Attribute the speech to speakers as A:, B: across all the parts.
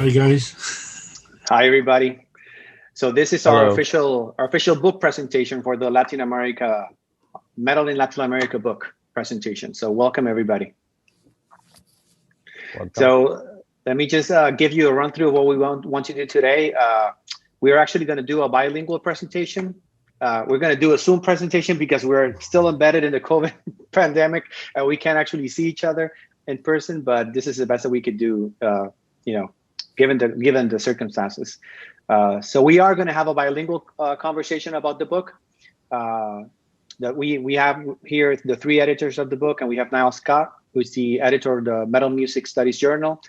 A: Hi guys.
B: Hi everybody. So this is
C: Hello.
B: our official book presentation for the Latin America Metal in Latin America book presentation. So welcome everybody.
C: Welcome.
B: So let me just give you a run through of what we want to do today. We're actually going to do a bilingual presentation. We're going to do a Zoom presentation because we're still embedded in the COVID pandemic and we can't actually see each other in person. But this is the best that we could do, given the circumstances. So we are going to have a bilingual conversation about the book. That we have here the three editors of the book, and we have Niall Scott, who's the editor of the Metal Music Studies Journal.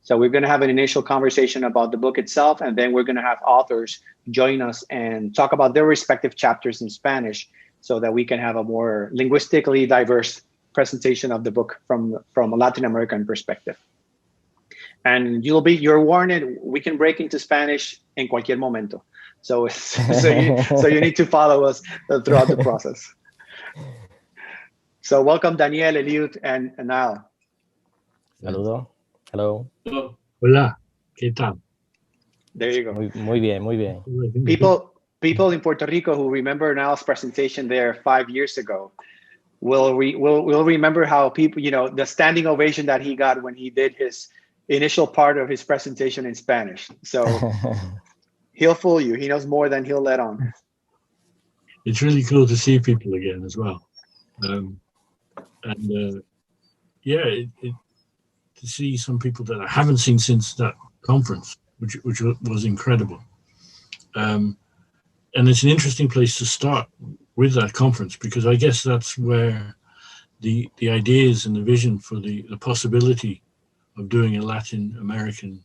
B: So we're going to have an initial conversation about the book itself, and then we're going to have authors join us and talk about their respective chapters in Spanish, so that we can have a more linguistically diverse presentation of the book from a Latin American perspective. And you're warned, we can break into Spanish en cualquier momento. So you need to follow us throughout the process. So welcome Daniel, Eliut, and Niall.
C: Saludo. Hello.
A: Hola. ¿Qué tal?
B: There you go.
C: Muy bien, muy bien.
B: People in Puerto Rico who remember Niall's presentation there 5 years ago will remember how people, the standing ovation that he got when he did his initial part of his presentation in Spanish. So he'll fool you. He knows more than he'll let on.
A: It's really cool to see people again as well. To see some people that I haven't seen since that conference, which was incredible. And it's an interesting place to start with that conference, because I guess that's where the ideas and the vision for the possibility of doing a Latin American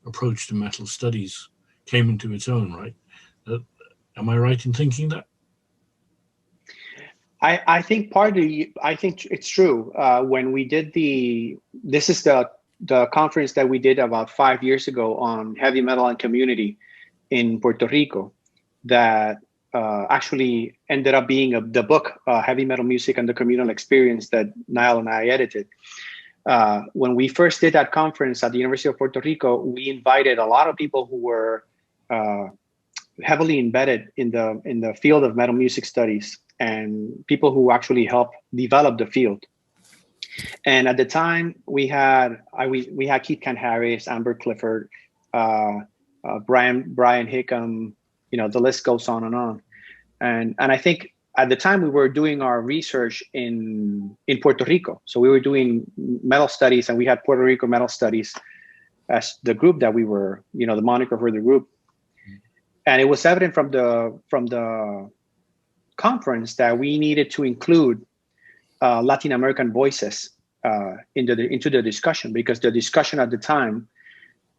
A: approach to metal studies came into its own, right? Am I right in thinking that?
B: I think it's true. When we did this is the conference that we did about 5 years ago on heavy metal and community in Puerto Rico, that actually ended up being the book, Heavy Metal Music and the Communal Experience, that Niall and I edited. When we first did that conference at the University of Puerto Rico, we invited a lot of people who were heavily embedded in the field of metal music studies, and people who actually helped develop the field. And at the time, we had Keith Can-Harris, Amber Clifford, Brian Hickam, the list goes on and on. And I think at the time we were doing our research in Puerto Rico. So we were doing metal studies, and we had Puerto Rico Metal Studies as the group that we were, the moniker for the group. And it was evident from the conference that we needed to include Latin American voices into the discussion, because the discussion at the time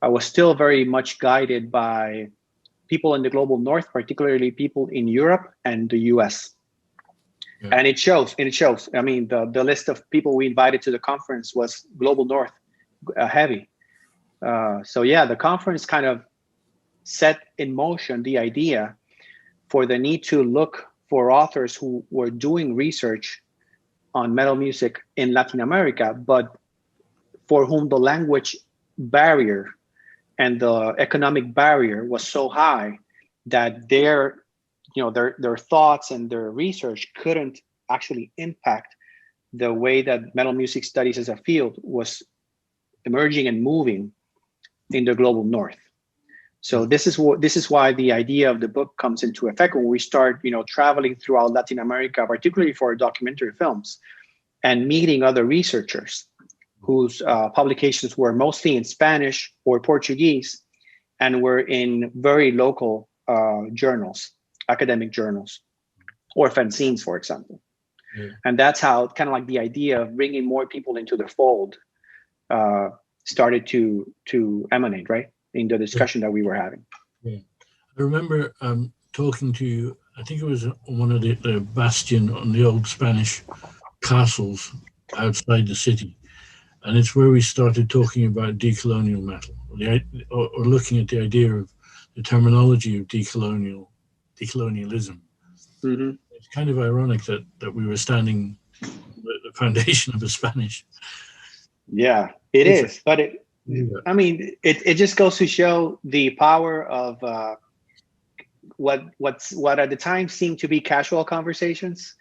B: was still very much guided by people in the global north, particularly people in Europe and the US. Yeah. And it shows. I mean, the list of people we invited to the conference was global north heavy. So yeah, the conference kind of set in motion the idea for the need to look for authors who were doing research on metal music in Latin America, but for whom the language barrier and the economic barrier was so high that their thoughts and their research couldn't actually impact the way that metal music studies as a field was emerging and moving in the global north. So this is why the idea of the book comes into effect when we start, traveling throughout Latin America, particularly for documentary films, and meeting other researchers whose publications were mostly in Spanish or Portuguese, and were in very local journals, academic journals, or fanzines, for example. Yeah. And that's how kind of like the idea of bringing more people into the fold started to emanate, right? In the discussion that we were having.
A: Yeah. I remember talking to you, I think it was one of the bastion on the old Spanish castles outside the city. And it's where we started talking about decolonial metal, or looking at the idea of the terminology of decolonialism. Mm-hmm. It's kind of ironic that we were standing at the foundation of the Spanish.
B: Yeah, it is. But I mean, it just goes to show the power of what at the time seemed to be casual conversations,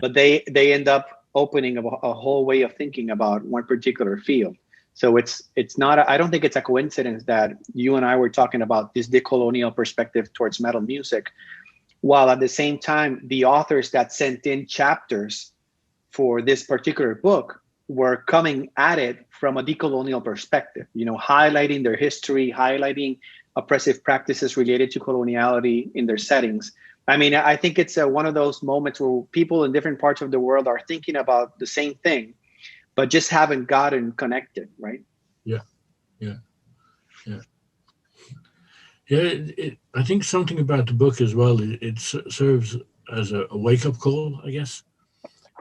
B: but they end up opening a whole way of thinking about one particular field. So it's not, I don't think it's a coincidence that you and I were talking about this decolonial perspective towards metal music, while at the same time, the authors that sent in chapters for this particular book were coming at it from a decolonial perspective, highlighting their history, highlighting oppressive practices related to coloniality in their settings. I mean, I think it's one of those moments where people in different parts of the world are thinking about the same thing, but just haven't gotten connected, right?
A: Yeah. I think something about the book as well, it serves as a wake-up call, I guess,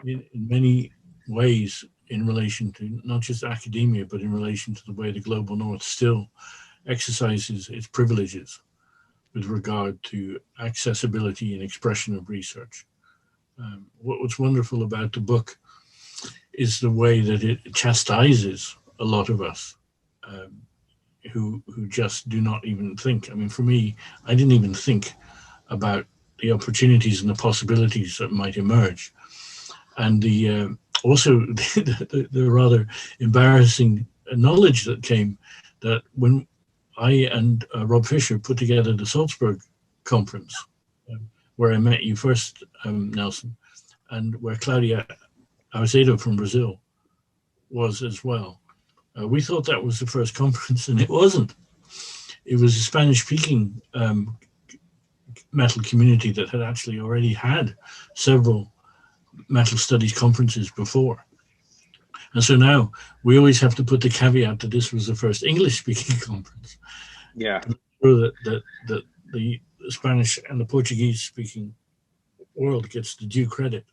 A: in many ways, in relation to not just academia, but in relation to the way the global north still exercises its privileges with regard to accessibility and expression of research. What's wonderful about the book is the way that it chastises a lot of us who just do not even think. I mean, for me, I didn't even think about the opportunities and the possibilities that might emerge. And also the rather embarrassing knowledge that came that when I and Rob Fisher put together the Salzburg conference, where I met you first, Nelson, and where Claudia Azevedo from Brazil was as well. We thought that was the first conference, and it wasn't. It was a Spanish-speaking metal community that had actually already had several metal studies conferences before. And so now we always have to put the caveat that this was the first English-speaking conference.
B: Yeah.
A: To make sure that the Spanish and the Portuguese-speaking world gets the due credit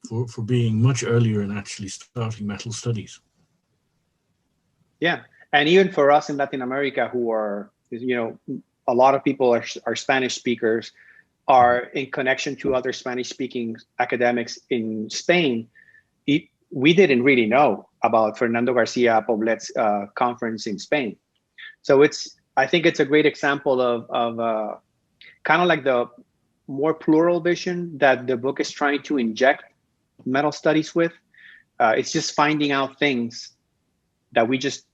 A: for being much earlier in actually starting metal studies.
B: Yeah, and even for us in Latin America, who are, a lot of people are Spanish speakers, are in connection to other Spanish-speaking academics in Spain. We didn't really know about Fernando Garcia Poblet's conference in Spain. So I think it's a great example of kind of like the more plural vision that the book is trying to inject metal studies with. It's just finding out things that we just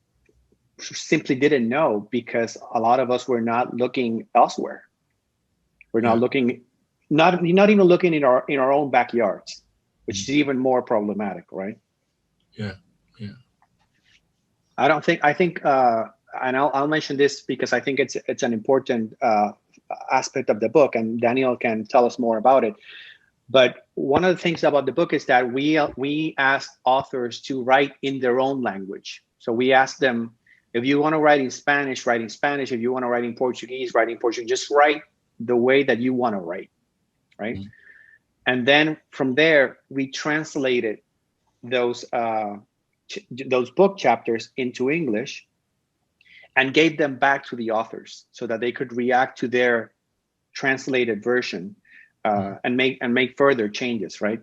B: simply didn't know because a lot of us were not looking elsewhere. We're not looking, not even looking in our own backyards, which is even more problematic, right?
A: Yeah.
B: I think, and I'll mention this because I think it's an important aspect of the book, and Daniel can tell us more about it. But one of the things about the book is that we asked authors to write in their own language. So we asked them, if you want to write in Spanish, write in Spanish. If you want to write in Portuguese, write in Portuguese. Just write the way that you want to write, right? Mm-hmm. And then from there, we translated those book chapters into English and gave them back to the authors so that they could react to their translated version and make further changes, right?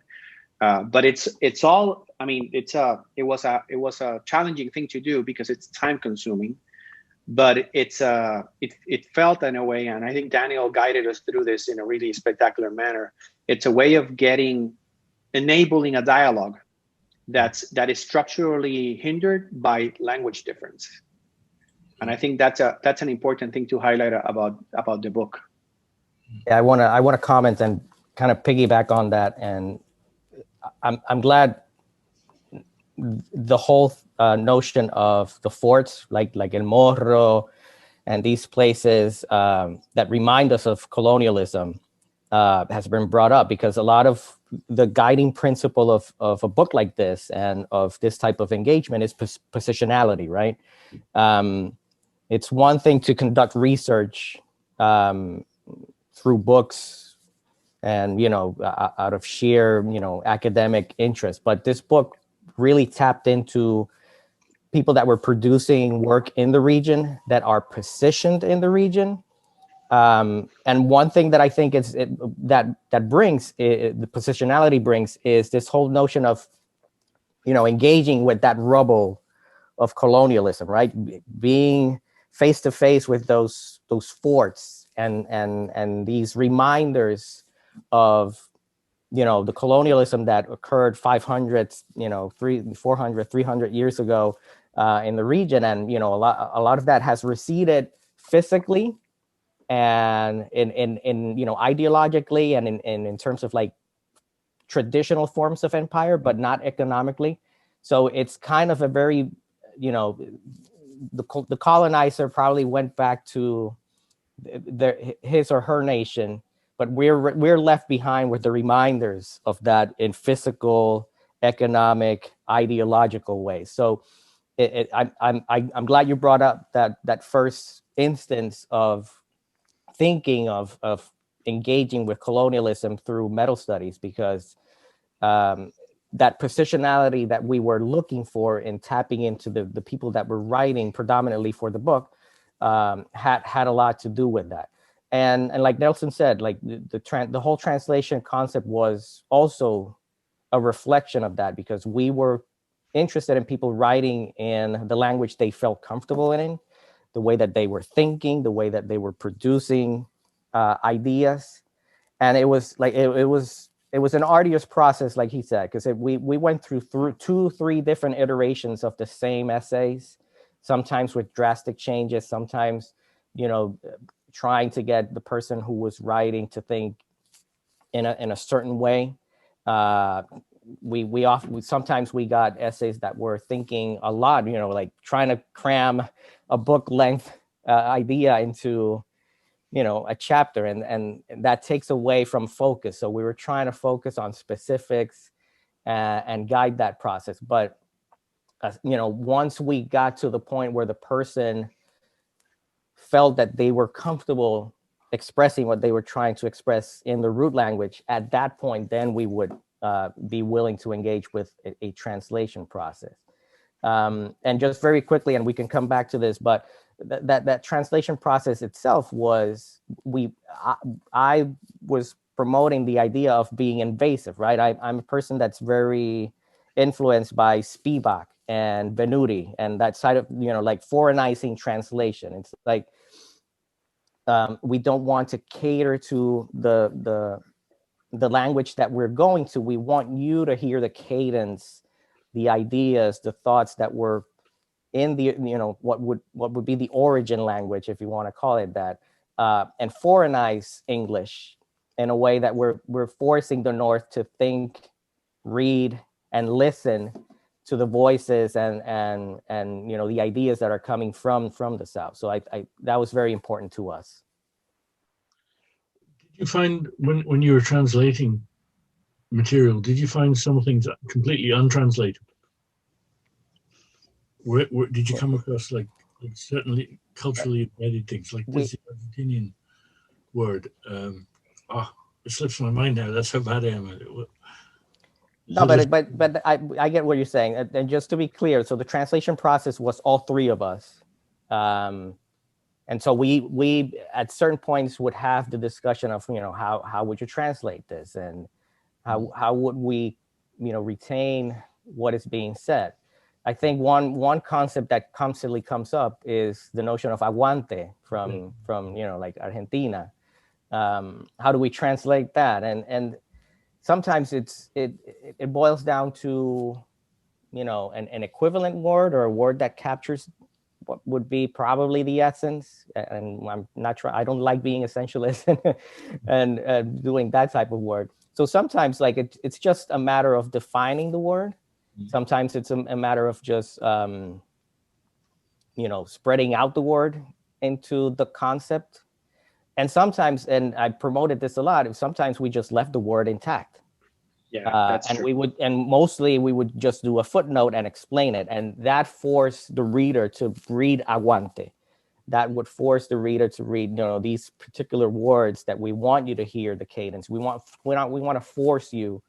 B: But it's all, I mean, it was a challenging thing to do because it's time consuming, but it felt in a way, and I think Daniel guided us through this in a really spectacular manner. It's a way of enabling a dialogue that is structurally hindered by language difference. And I think that's an important thing to highlight about the book.
C: Yeah, I want to comment and kind of piggyback on that, and I'm glad the whole notion of the forts like El Morro and these places that remind us of colonialism has been brought up, because a lot of the guiding principle of a book like this and of this type of engagement is positionality, right? It's one thing to conduct research through books and, out of sheer, academic interest. But this book really tapped into people that were producing work in the region, that are positioned in the region. And one thing that I think that brings the positionality brings is this whole notion of, engaging with that rubble of colonialism, right? Being face to face with those forts and these reminders of, the colonialism that occurred 500, 400, 300 years ago in the region. And, a lot of that has receded physically and in ideologically and in terms of like traditional forms of empire, but not economically. So it's kind of a very, the colonizer probably went back to his or her nation, but we're left behind with the reminders of that in physical, economic, ideological ways. So I'm glad you brought up that first instance of thinking of engaging with colonialism through metal studies, because that positionality that we were looking for in tapping into the people that were writing predominantly for the book had a lot to do with that. And like Nelson said, like the whole translation concept was also a reflection of that, because we were interested in people writing in the language they felt comfortable in, the way that they were thinking, the way that they were producing ideas. And it was like it was an arduous process, like he said, because we went through 2-3 different iterations of the same essays, sometimes with drastic changes, sometimes trying to get the person who was writing to think in a certain way. Sometimes we got essays that were thinking a lot, like trying to cram a book length idea into a chapter, and that takes away from focus. So we were trying to focus on specifics and guide that process. But once we got to the point where the person felt that they were comfortable expressing what they were trying to express in the root language, at that point, then we would be willing to engage with a translation process. And just very quickly, and we can come back to this, but that translation process itself was, I was promoting the idea of being invasive, right? I'm a person that's very influenced by Spivak and Venuti and that side of, like foreignizing translation. It's like, we don't want to cater to the language that we're going to. We want you to hear the cadence, the ideas, the thoughts that were in the, what would be the origin language, if you want to call it that, and foreignize English in a way that we're forcing the North to think, read, and listen to the voices and the ideas that are coming from the South. So I that was very important to us.
A: Did you find when you were translating material, did you find some things completely untranslated? Where did you come across like certainly culturally embedded things like this Argentinian word? It slips my mind now. That's how bad I am at it.
C: No, but I get what you're saying. And just to be clear, so the translation process was all three of us. And so we at certain points would have the discussion of, how would you translate this, and how would we, retain what is being said. I think one concept that constantly comes up is the notion of aguante from like Argentina. How do we translate that? And sometimes it boils down to, an equivalent word or a word that captures what would be probably the essence. And I'm not sure, I don't like being essentialist and doing that type of word. So sometimes like it's just a matter of defining the word. Sometimes it's a matter of just, spreading out the word into the concept. And sometimes, and I promoted this a lot, sometimes we just left the word intact.
B: Yeah, that's
C: and
B: true.
C: Mostly we would just do a footnote and explain it. And that forced the reader to read aguante. That would force the reader to read, these particular words that we want you to hear the cadence. We want to force you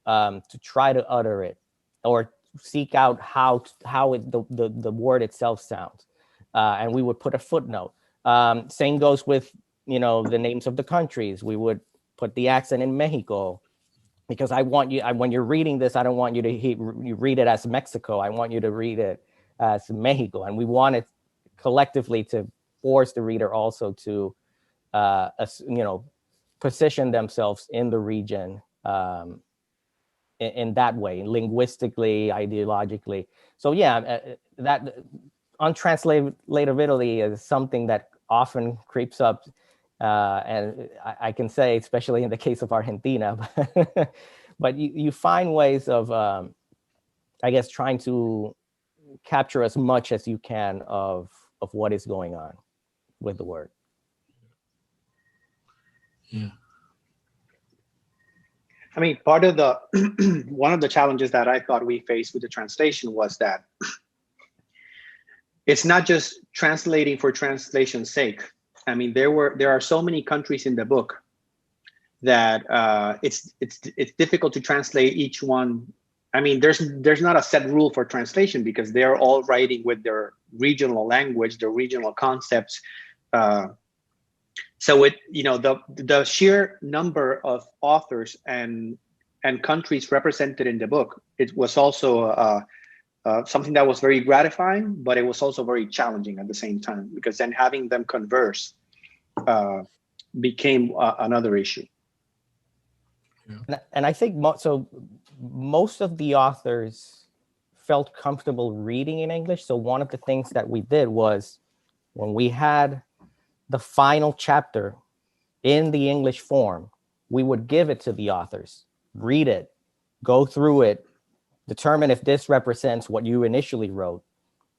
C: to try to utter it, or seek out how the word itself sounds. And we would put a footnote. Same goes with, the names of the countries. We would put the accent in Mexico, because I want you, when you're reading this, I don't want you to you read it as Mexico. I want you to read it as Mexico, and we wanted collectively to force the reader also to, position themselves in the region in that way, linguistically, ideologically. So yeah, that untranslatability is something that often creeps up, and I can say, especially in the case of Argentina, but you find ways of, I guess, trying to capture as much as you can of what is going on with the word.
A: Yeah.
B: I mean, part of the one of the challenges that I thought we faced with the translation was that it's not just translating for translation's sake. I mean, there are so many countries in the book that it's difficult to translate each one. I mean, there's not a set rule for translation because they're all writing with their regional language, their regional concepts. So the sheer number of authors and countries represented in the book, it was also something that was very gratifying, but it was also very challenging at the same time, because then having them converse became another issue.
C: Yeah. And I think most of the authors felt comfortable reading in English. So one of the things that we did was, when we had the final chapter in the English form, we would give it to the authors, read it, go through it, determine if this represents what you initially wrote.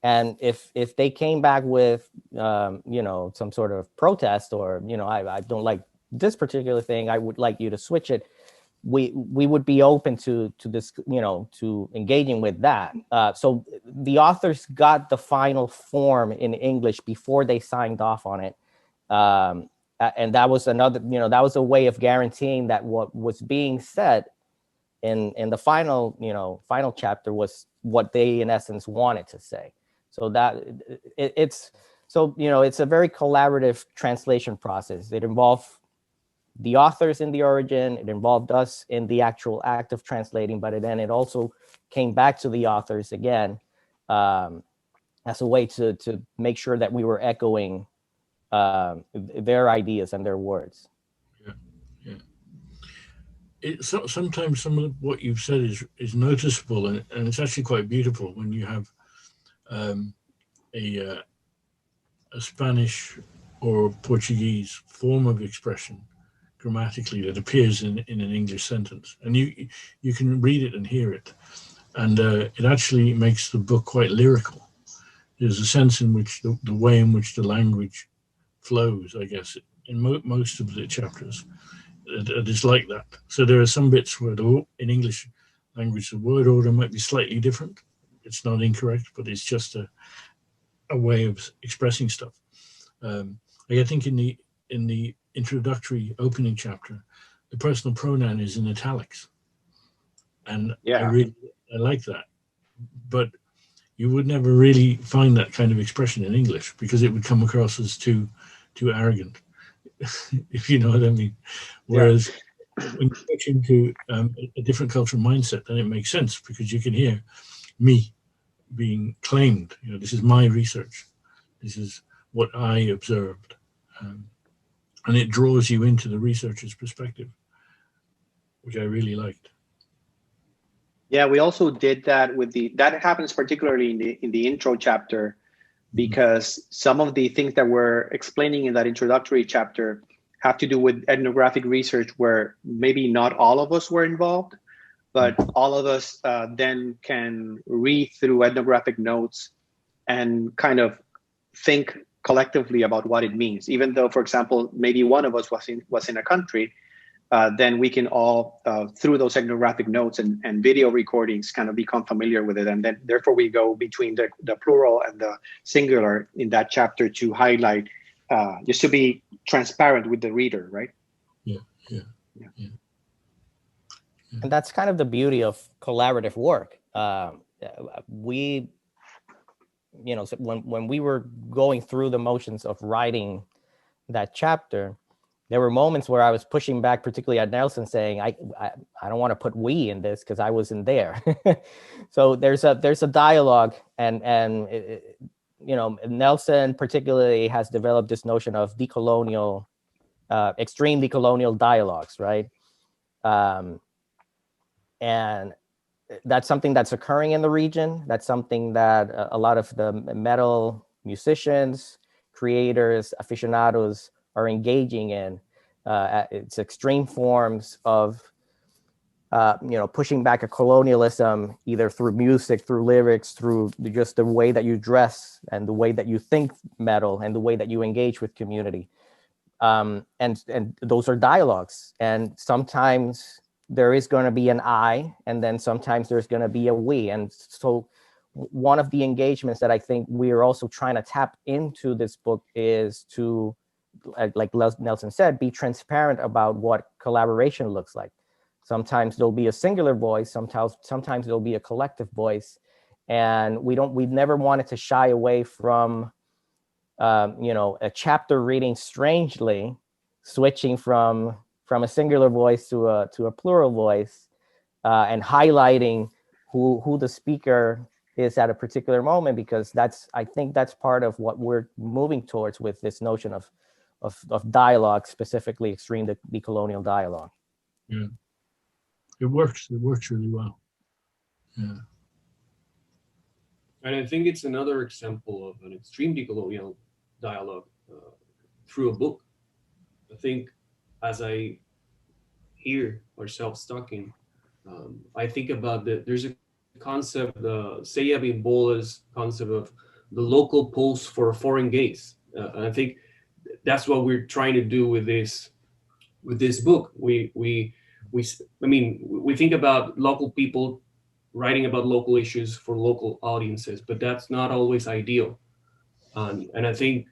C: And if they came back with, some sort of protest, or, I don't like this particular thing, I would like you to switch it, we would be open to this, to engaging with that. So the authors got the final form in English before they signed off on it. And that was another, that was a way of guaranteeing that what was being said in the final chapter was what they in essence wanted to say. So that it's a very collaborative translation process. It involved the authors in the origin, it involved us in the actual act of translating, but then it also came back to the authors again, as a way to make sure that we were echoing their ideas and their words.
A: Sometimes some of what you've said is noticeable, and it's actually quite beautiful when you have a Spanish or Portuguese form of expression grammatically that appears in an English sentence, and you can read it and hear it, and it actually makes the book quite lyrical. There's a sense in which the way in which the language flows, I guess, in most of the chapters, it is like that. So there are some bits where in English language the word order might be slightly different. It's not incorrect, but it's just a way of expressing stuff. I think in the introductory opening chapter, the personal pronoun is in italics, and I like that. But you would never really find that kind of expression in English, because it would come across as too arrogant, if you know what I mean. Whereas when you switch into a different cultural mindset, then it makes sense, because you can hear me being claimed. This is my research. This is what I observed. And it draws you into the researcher's perspective, which I really liked.
B: Yeah, we also did that that happens particularly in the intro chapter, because some of the things that we're explaining in that introductory chapter have to do with ethnographic research where maybe not all of us were involved, but all of us then can read through ethnographic notes and kind of think collectively about what it means. Even though, for example, maybe one of us was in a country, then we can all, through those ethnographic notes and video recordings, kind of become familiar with it. And then therefore we go between the plural and the singular in that chapter to highlight, just to be transparent with the reader, right?
A: Yeah.
C: And that's kind of the beauty of collaborative work. We, so when we were going through the motions of writing that chapter, there were moments where I was pushing back, particularly at Nelson, saying, I don't want to put we in this because I wasn't there. So there's a dialogue, and Nelson particularly has developed this notion of decolonial, extreme decolonial dialogues, right? And that's something that's occurring in the region. That's something that a lot of the metal musicians, creators, aficionados are engaging in. It's extreme forms of, pushing back a colonialism, either through music, through lyrics, through just the way that you dress and the way that you think metal and the way that you engage with community. And those are dialogues. And sometimes there is going to be an I, and then sometimes there's going to be a we. And so one of the engagements that I think we are also trying to tap into this book is to, like Nelson said, be transparent about what collaboration looks like. Sometimes there'll be a singular voice, sometimes there'll be a collective voice. And we never wanted to shy away from, a chapter reading strangely, switching from a singular voice to a plural voice, and highlighting who the speaker is at a particular moment, because I think that's part of what we're moving towards with this notion of dialogue, specifically extreme decolonial dialogue.
A: Yeah, it works really well. Yeah.
D: And I think it's another example of an extreme decolonial dialogue through a book. I think as I hear ourselves talking, I think about there's a concept, Seiya Bimbola's concept of the local pulse for a foreign gaze. And I think that's what we're trying to do with this book. We think about local people writing about local issues for local audiences, but that's not always ideal. And I think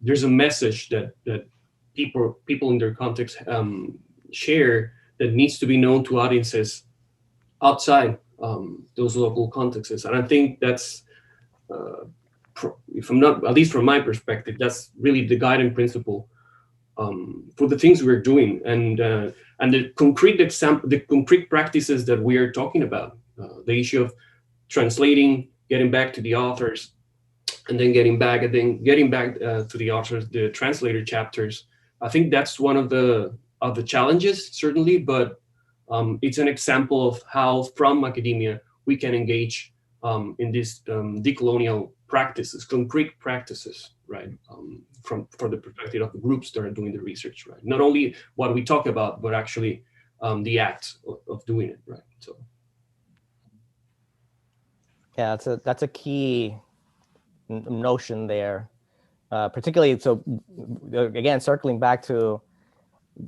D: there's a message that people in their context share that needs to be known to audiences outside those local contexts. And I think that's, if I'm not, at least from my perspective, that's really the guiding principle for the things we're doing, and the concrete practices that we are talking about. The issue of translating, getting back to the authors, and then getting back to the authors, the translator chapters. I think that's one of the challenges, certainly, but it's an example of how from academia we can engage in these decolonial practices, concrete practices, right? From the perspective of the groups that are doing the research, right? Not only what we talk about, but actually the act of doing it, right? So,
C: yeah, that's a key notion there, particularly. So again, circling back to,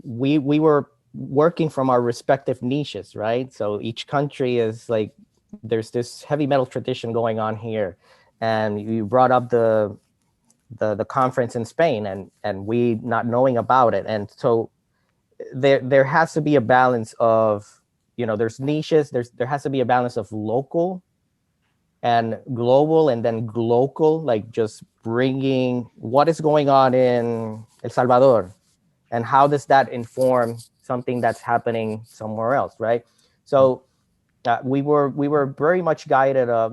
C: we were working from our respective niches, right? So each country is like, there's this heavy metal tradition going on here, and you brought up the conference in Spain, and we not knowing about it. And so there has to be a balance of, there's niches, there has to be a balance of local and global, and then glocal, like just bringing what is going on in El Salvador and how does that inform something that's happening somewhere else, right? So we were very much guided, a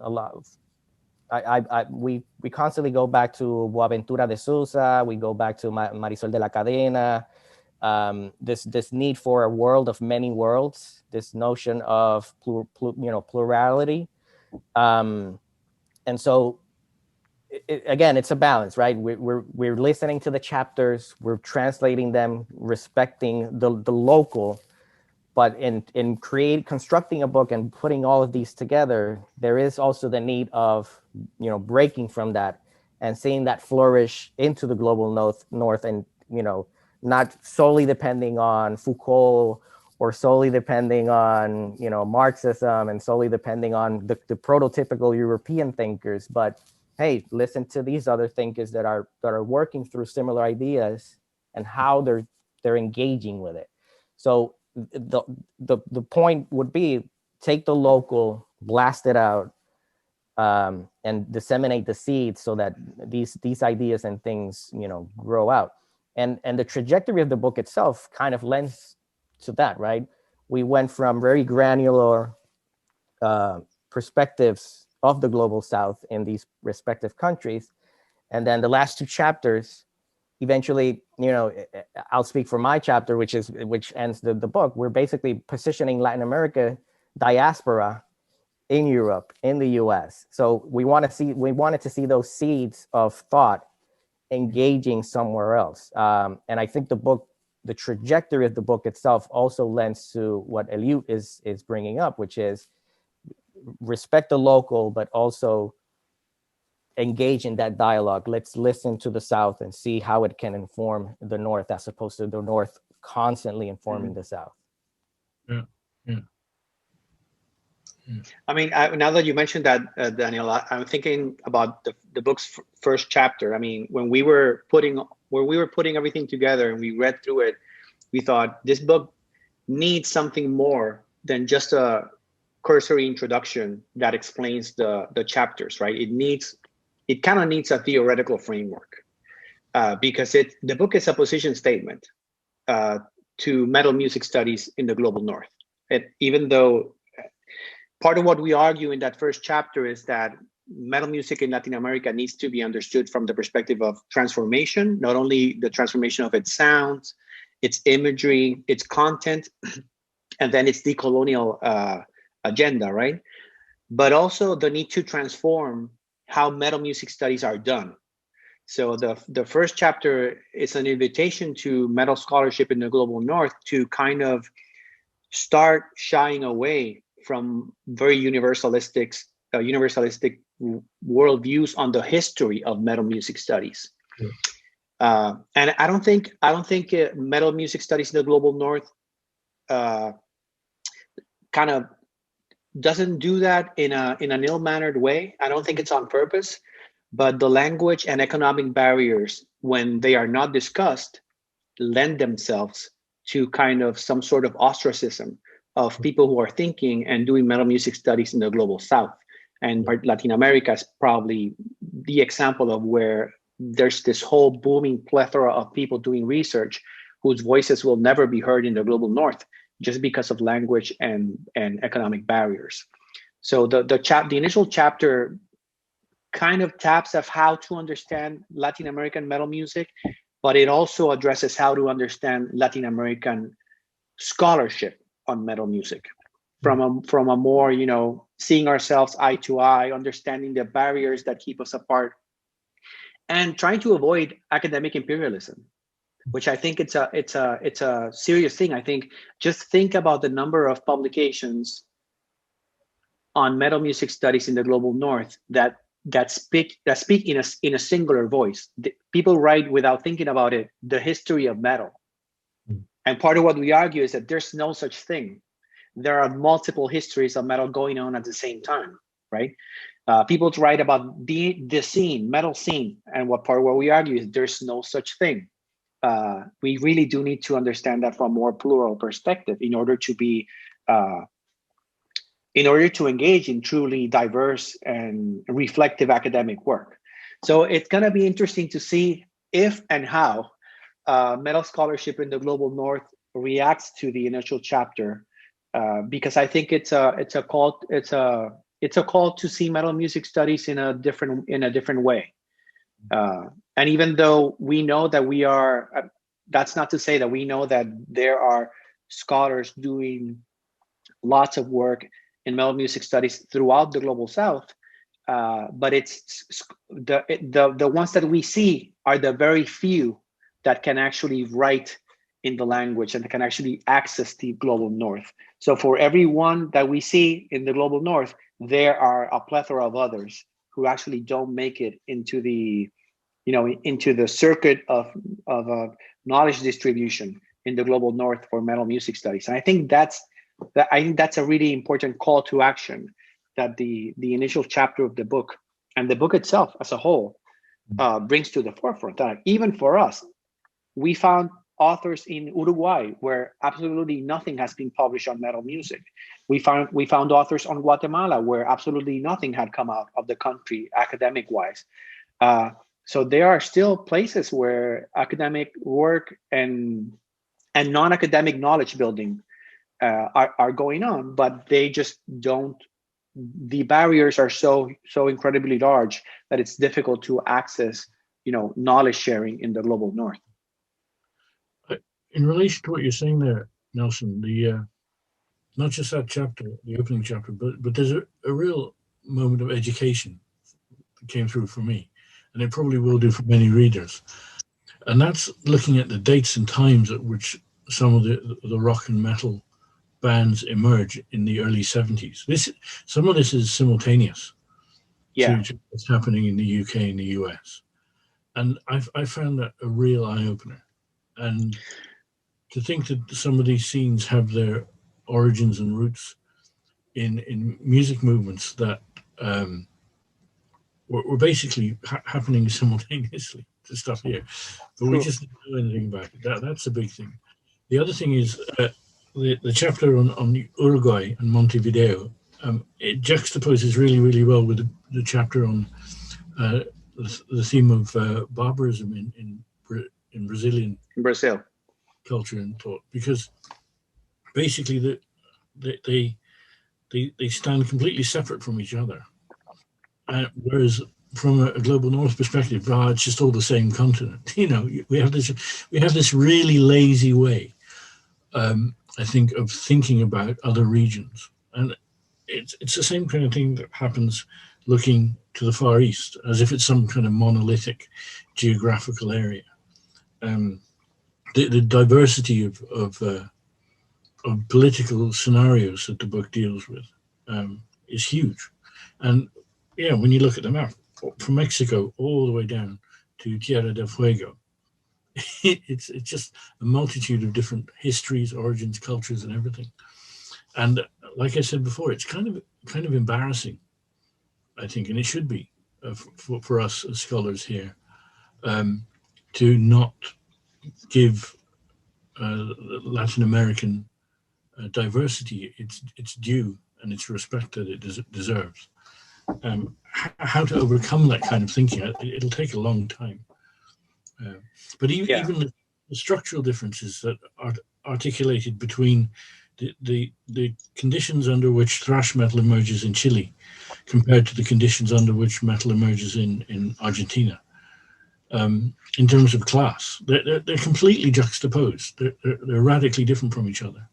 C: lot of, we constantly go back to Boaventura de Sousa, we go back to Marisol de la Cadena, this need for a world of many worlds, this notion of plurality, and so again, it's a balance, right? We're listening to the chapters, we're translating them, respecting the local, but in constructing a book and putting all of these together, there is also the need of breaking from that and seeing that flourish into the global north, and not solely depending on Foucault or solely depending on Marxism and solely depending on the prototypical European thinkers, but hey, listen to these other thinkers that are working through similar ideas and how they're engaging with it. So the point would be, take the local, blast it out, and disseminate the seeds so that these ideas and things grow out. And the trajectory of the book itself kind of lends to that, right? We went from very granular perspectives of the global South in these respective countries. And then the last two chapters, eventually, I'll speak for my chapter, which ends the book. We're basically positioning Latin America diaspora in Europe, in the US. So we wanted to see those seeds of thought engaging somewhere else. And I think the trajectory of the book itself also lends to what Eliut is bringing up, which is respect the local, but also engage in that dialogue. Let's listen to the South and see how it can inform the North, as opposed to the North constantly informing the South.
A: Yeah.
B: I mean, now that you mentioned that, Daniel, I'm thinking about the book's first chapter. I mean, when we were putting everything together and we read through it, we thought this book needs something more than just a cursory introduction that explains the chapters, right? It kind of needs a theoretical framework because the book is a position statement to metal music studies in the global North. Even though part of what we argue in that first chapter is that metal music in Latin America needs to be understood from the perspective of transformation, not only the transformation of its sounds, its imagery, its content, and then its decolonial agenda, right? But also the need to transform how metal music studies are done. So the first chapter is an invitation to metal scholarship in the global North to kind of start shying away from very universalistic worldviews on the history of metal music studies. Yeah. And I don't think metal music studies in the global North kind of doesn't do that in an ill-mannered way. I don't think it's on purpose, but the language and economic barriers, when they are not discussed, lend themselves to kind of some sort of ostracism of people who are thinking and doing metal music studies in the global South. And Latin America is probably the example of where there's this whole booming plethora of people doing research whose voices will never be heard in the global North just because of language and economic barriers. So the initial chapter kind of taps of how to understand Latin American metal music, but it also addresses how to understand Latin American scholarship on metal music from a more, seeing ourselves eye to eye, understanding the barriers that keep us apart, and trying to avoid academic imperialism, which I think it's a serious thing. I think just think about the number of publications on metal music studies in the global North that speak in a singular voice. People write without thinking about it, the history of metal. And part of what we argue is that there's no such thing. There are multiple histories of metal going on at the same time, right? People write about the scene, metal scene, and what we argue is there's no such thing. We really do need to understand that from a more plural perspective in order to engage in truly diverse and reflective academic work. So it's going to be interesting to see if and how metal scholarship in the global North reacts to the initial chapter, because I think it's a call to see metal music studies in a different way. And even though we know that that's not to say that we know that there are scholars doing lots of work in metal music studies throughout the global South, but it's the ones that we see are the very few that can actually write in the language and can actually access the global North. So for every one that we see in the global North, there are a plethora of others who actually don't make it into the circuit of knowledge distribution in the global North for metal music studies. And I think that's a really important call to action that the initial chapter of the book and the book itself as a whole brings to the forefront. That even for us, we found authors in Uruguay where absolutely nothing has been published on metal music. We found authors on Guatemala where absolutely nothing had come out of the country academic wise. So there are still places where academic work and non-academic knowledge building are going on, but they just don't. The barriers are so incredibly large that it's difficult to access, knowledge sharing in the global north.
A: In relation to what you're saying there, Nelson, the not just that chapter, the opening chapter, but there's a real moment of education that came through for me, and it probably will do for many readers. And that's looking at the dates and times at which some of the rock and metal bands emerge in the early 70s. Some of this is simultaneous to what's happening in the UK and the US. And I found that a real eye-opener. And to think that some of these scenes have their origins and roots in music movements that were basically happening simultaneously to stuff here, but we just didn't know anything about it. That's a big thing. The other thing is the chapter on Uruguay and Montevideo. It juxtaposes really, really well with the chapter on the theme of barbarism in
B: Brazil
A: culture and thought, because basically they stand completely separate from each other, whereas from a global north perspective, it's just all the same continent. We have this really lazy way, I think, of thinking about other regions, and it's the same kind of thing that happens looking to the Far East, as if it's some kind of monolithic geographical area. The diversity of political scenarios that the book deals with is huge. And when you look at the map, from Mexico all the way down to Tierra del Fuego, it's just a multitude of different histories, origins, cultures, and everything. And like I said before, it's kind of embarrassing, I think, and it should be for us as scholars here, to not give Latin American diversity its due and its respect that it deserves. How to overcome that kind of thinking, it'll take a long time. But even the structural differences that are articulated between the conditions under which thrash metal emerges in Chile compared to the conditions under which metal emerges in Argentina, in terms of class, they're completely juxtaposed. They're radically different from each other.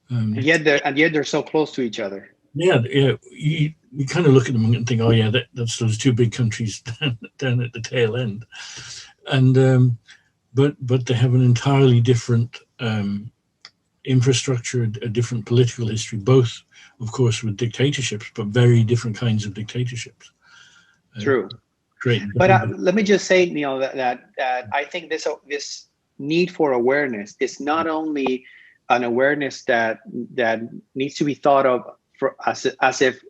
B: And yet they're so close to each other.
A: Yeah. You kind of look at them and think, oh yeah, that's those two big countries down at the tail end, and but they have an entirely different infrastructure, a different political history, both, of course, with dictatorships, but very different kinds of dictatorships.
B: True.
A: Great.
B: But let me just say, Neil, that I think this need for awareness is not only an awareness that needs to be thought of as if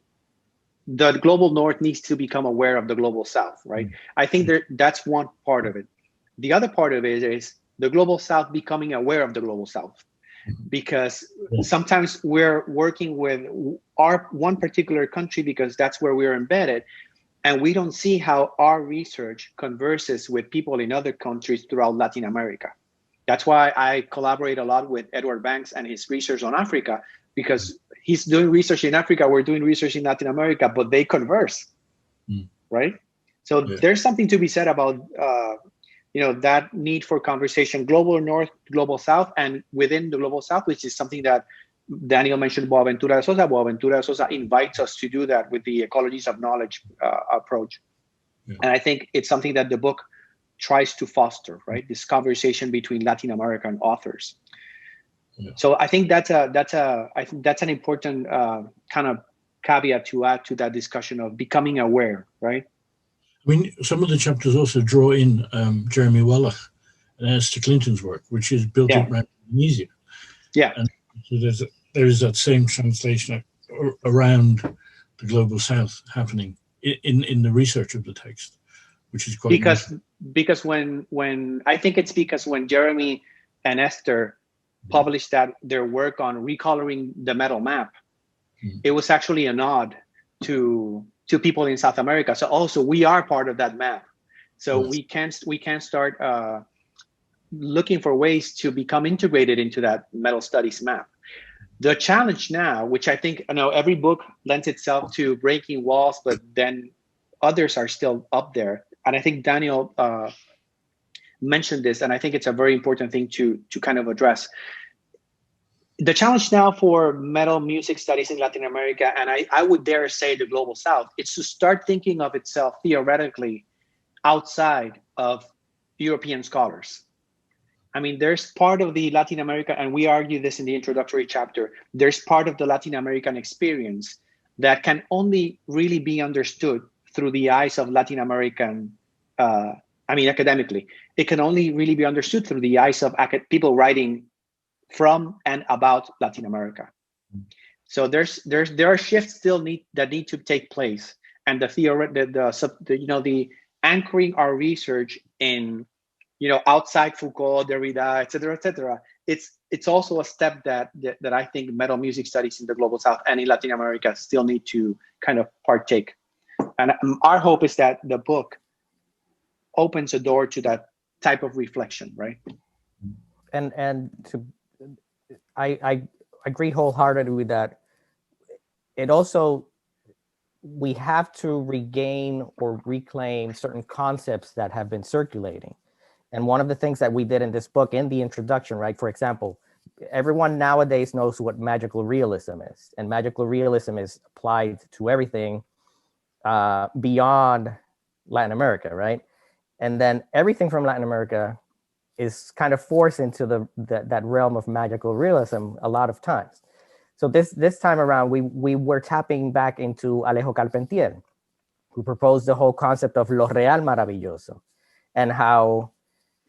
B: the global north needs to become aware of the global south, right? I think that's one part of it. The other part of it is the global south becoming aware of the global south, because sometimes we're working with our one particular country because that's where we're embedded, and we don't see how our research converses with people in other countries throughout Latin America. That's why I collaborate a lot with Edward Banks and his research on Africa, because he's doing research in Africa, we're doing research in Latin America, but they converse, right? So there's something to be said about that need for conversation, global north, global south, and within the global south, which is something that Daniel mentioned. Boaventura de Sousa. Boaventura de Sousa invites us to do that with the ecologies of knowledge approach. And I think it's something that the book tries to foster, right? This conversation between Latin American authors. So I think that's an important kind of caveat to add to that discussion of becoming aware, right?
A: I mean, some of the chapters also draw in Jeremy Wallach and Esther Clinton's work, which is built up around Indonesia. Yeah. And so there is that same translation around the global south happening in the research of the text, which is quite
B: because when I think it's because when Jeremy and Esther published their work on recoloring the metal map, it was actually a nod to people in South America. So also we are part of that map. So we can start looking for ways to become integrated into that metal studies map. The challenge now, which I think, I know every book lends itself to breaking walls, but then others are still up there. And I think Daniel mentioned this, and I think it's a very important thing to kind of address. The challenge now for metal music studies in Latin America, and I would dare say the global South, it's to start thinking of itself theoretically outside of European scholars. I mean, there's part of the Latin America, and we argue this in the introductory chapter, there's part of the Latin American experience that can only really be understood through the eyes of Latin American, academically. It can only really be understood through the eyes of people writing from and about Latin America. So there are shifts still that need to take place, and the anchoring our research in, outside Foucault, Derrida, et cetera, it's also a step that I think metal music studies in the global South and in Latin America still need to kind of partake. And our hope is that the book opens a door to that type of reflection, right?
C: I agree wholeheartedly with that. It also, we have to regain or reclaim certain concepts that have been circulating. And one of the things that we did in this book, in the introduction, right? For example, everyone nowadays knows what magical realism is. And magical realism is applied to everything beyond Latin America, right? And then everything from Latin America is kind of forced into that realm of magical realism a lot of times. So this time around, we were tapping back into Alejo Carpentier, who proposed the whole concept of lo real maravilloso, and how,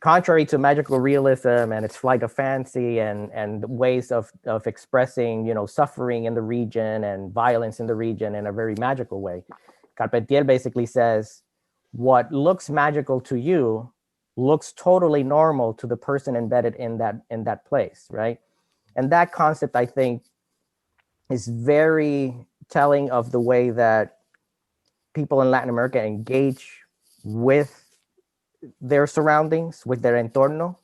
C: contrary to magical realism and its flight of fancy and ways of expressing, suffering in the region and violence in the region in a very magical way, Carpentier basically says, what looks magical to you looks totally normal to the person embedded in that place, right? And that concept, I think, is very telling of the way that people in Latin America engage with their surroundings, with their entorno,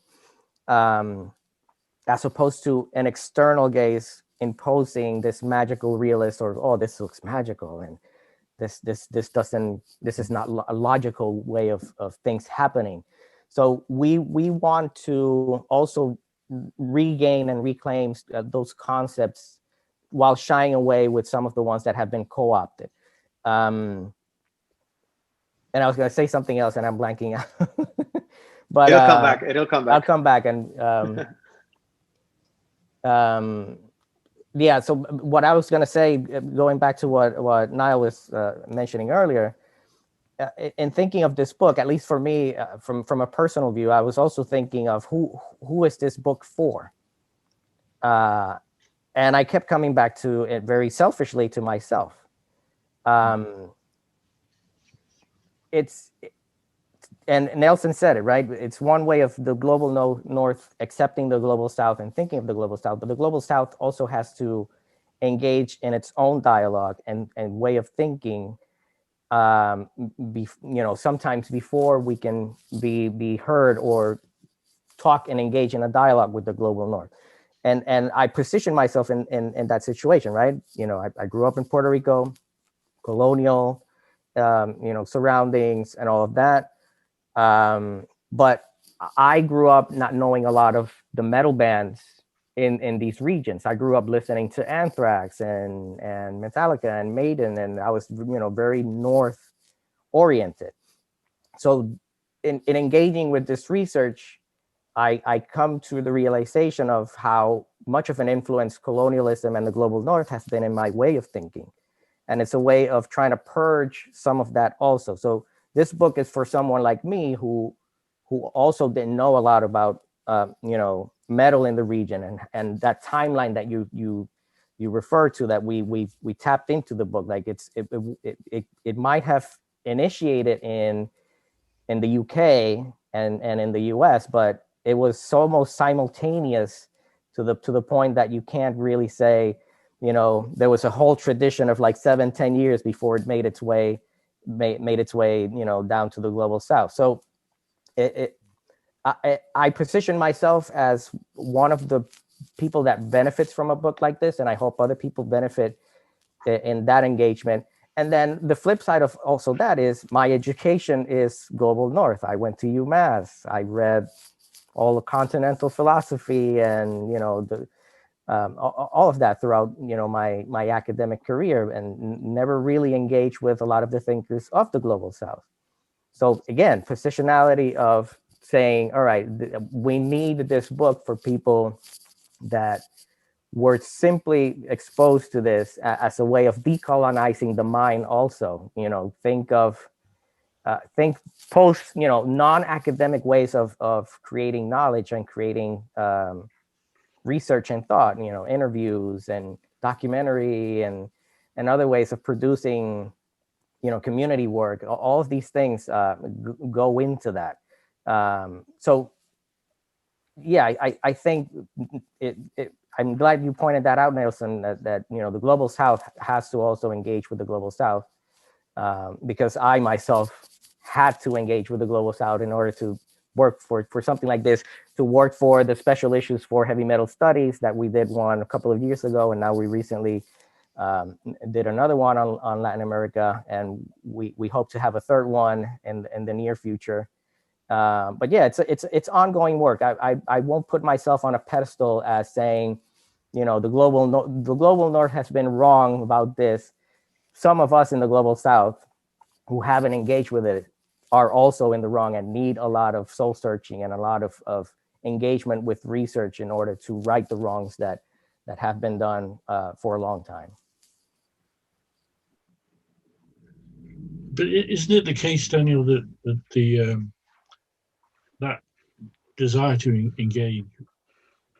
C: as opposed to an external gaze imposing this magical realist, or, oh, this looks magical, and this is not a logical way of things happening. So we want to also regain and reclaim those concepts while shying away with some of the ones that have been co-opted. And I was going to say something else, and I'm blanking out. But
B: it'll come back. It'll come back.
C: I'll come back. And yeah. So what I was going to say, going back to what Niall was mentioning earlier, in thinking of this book, at least for me, from a personal view, I was also thinking of who is this book for? And I kept coming back to it very selfishly to myself. And Nelson said it, right? It's one way of the global North accepting the global South and thinking of the global South, but the global South also has to engage in its own dialogue and way of thinking, sometimes before we can be heard or talk and engage in a dialogue with the global North. And I position myself in that situation, right? I grew up in Puerto Rico, colonial, surroundings and all of that. But I grew up not knowing a lot of the metal bands in these regions. I grew up listening to Anthrax and Metallica and Maiden, and I was, very North oriented. So in engaging with this research, I come to the realization of how much of an influence colonialism and the global North has been in my way of thinking. And it's a way of trying to purge some of that also. So this book is for someone like me who also didn't know a lot about, metal in the region and that timeline that you refer to, that we tapped into the book. Like it might have initiated in the UK and in the US, but it was almost simultaneous to the point that you can't really say, there was a whole tradition of like 7-10 years before it made its way made its way, down to the global south. So I position myself as one of the people that benefits from a book like this, and I hope other people benefit in that engagement. And then the flip side of also that is my education is global north. I went to UMass. I read all the continental philosophy and all of that throughout my academic career, and never really engaged with a lot of the thinkers of the global south. So again, positionality of saying, all right, we need this book for people that were simply exposed to this as a way of decolonizing the mind also. Think post, non-academic ways of creating knowledge and creating research and thought, interviews and documentary and other ways of producing, community work. All of these things go into that. So yeah, I think I'm glad you pointed that out, Nelson, that the global south has to also engage with the global south, because I myself had to engage with the global south in order to work for something like this, to work for the special issues for heavy metal studies that we did one a couple of years ago, and now we recently did another one on Latin America, and we hope to have a third one in the near future. But yeah, it's ongoing work. I won't put myself on a pedestal as saying, the global north has been wrong about this. Some of us in the global south who haven't engaged with it are also in the wrong and need a lot of soul searching and a lot of engagement with research in order to right the wrongs that have been done for a long time.
A: But isn't it the case, Daniel, that that desire to engage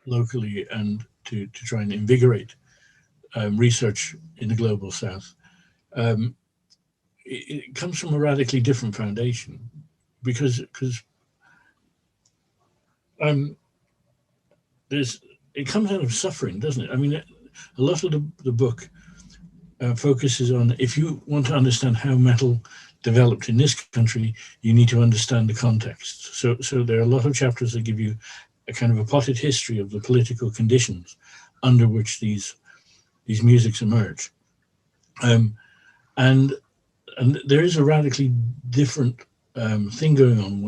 A: locally and to try and invigorate research in the global south, it comes from a radically different foundation, because it comes out of suffering, doesn't it? I mean, a lot of the book focuses on, if you want to understand how metal developed in this country, you need to understand the context. So there are a lot of chapters that give you a kind of a potted history of the political conditions under which these musics emerge. And there is a radically different thing going on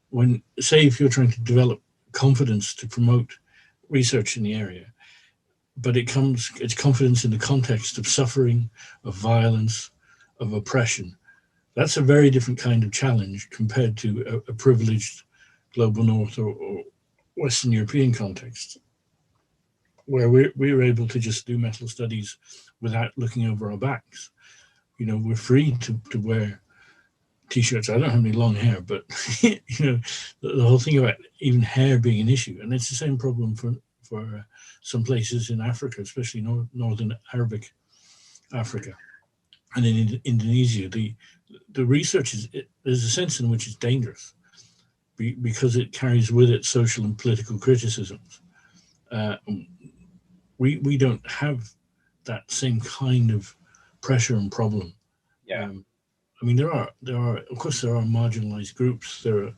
A: when, say, if you're trying to develop confidence to promote research in the area, but it's confidence in the context of suffering, of violence, of oppression. That's a very different kind of challenge compared to a privileged global north or Western European context, where we're able to just do metal studies without looking over our backs. We're free to wear T-shirts. I don't have any long hair, but the whole thing about even hair being an issue, and it's the same problem for some places in Africa, especially northern Arabic Africa, and in Indonesia. The research there's a sense in which it's dangerous because it carries with it social and political criticisms. We don't have that same kind of pressure and problem.
B: Yeah.
A: I mean, there are of course there are marginalized groups. There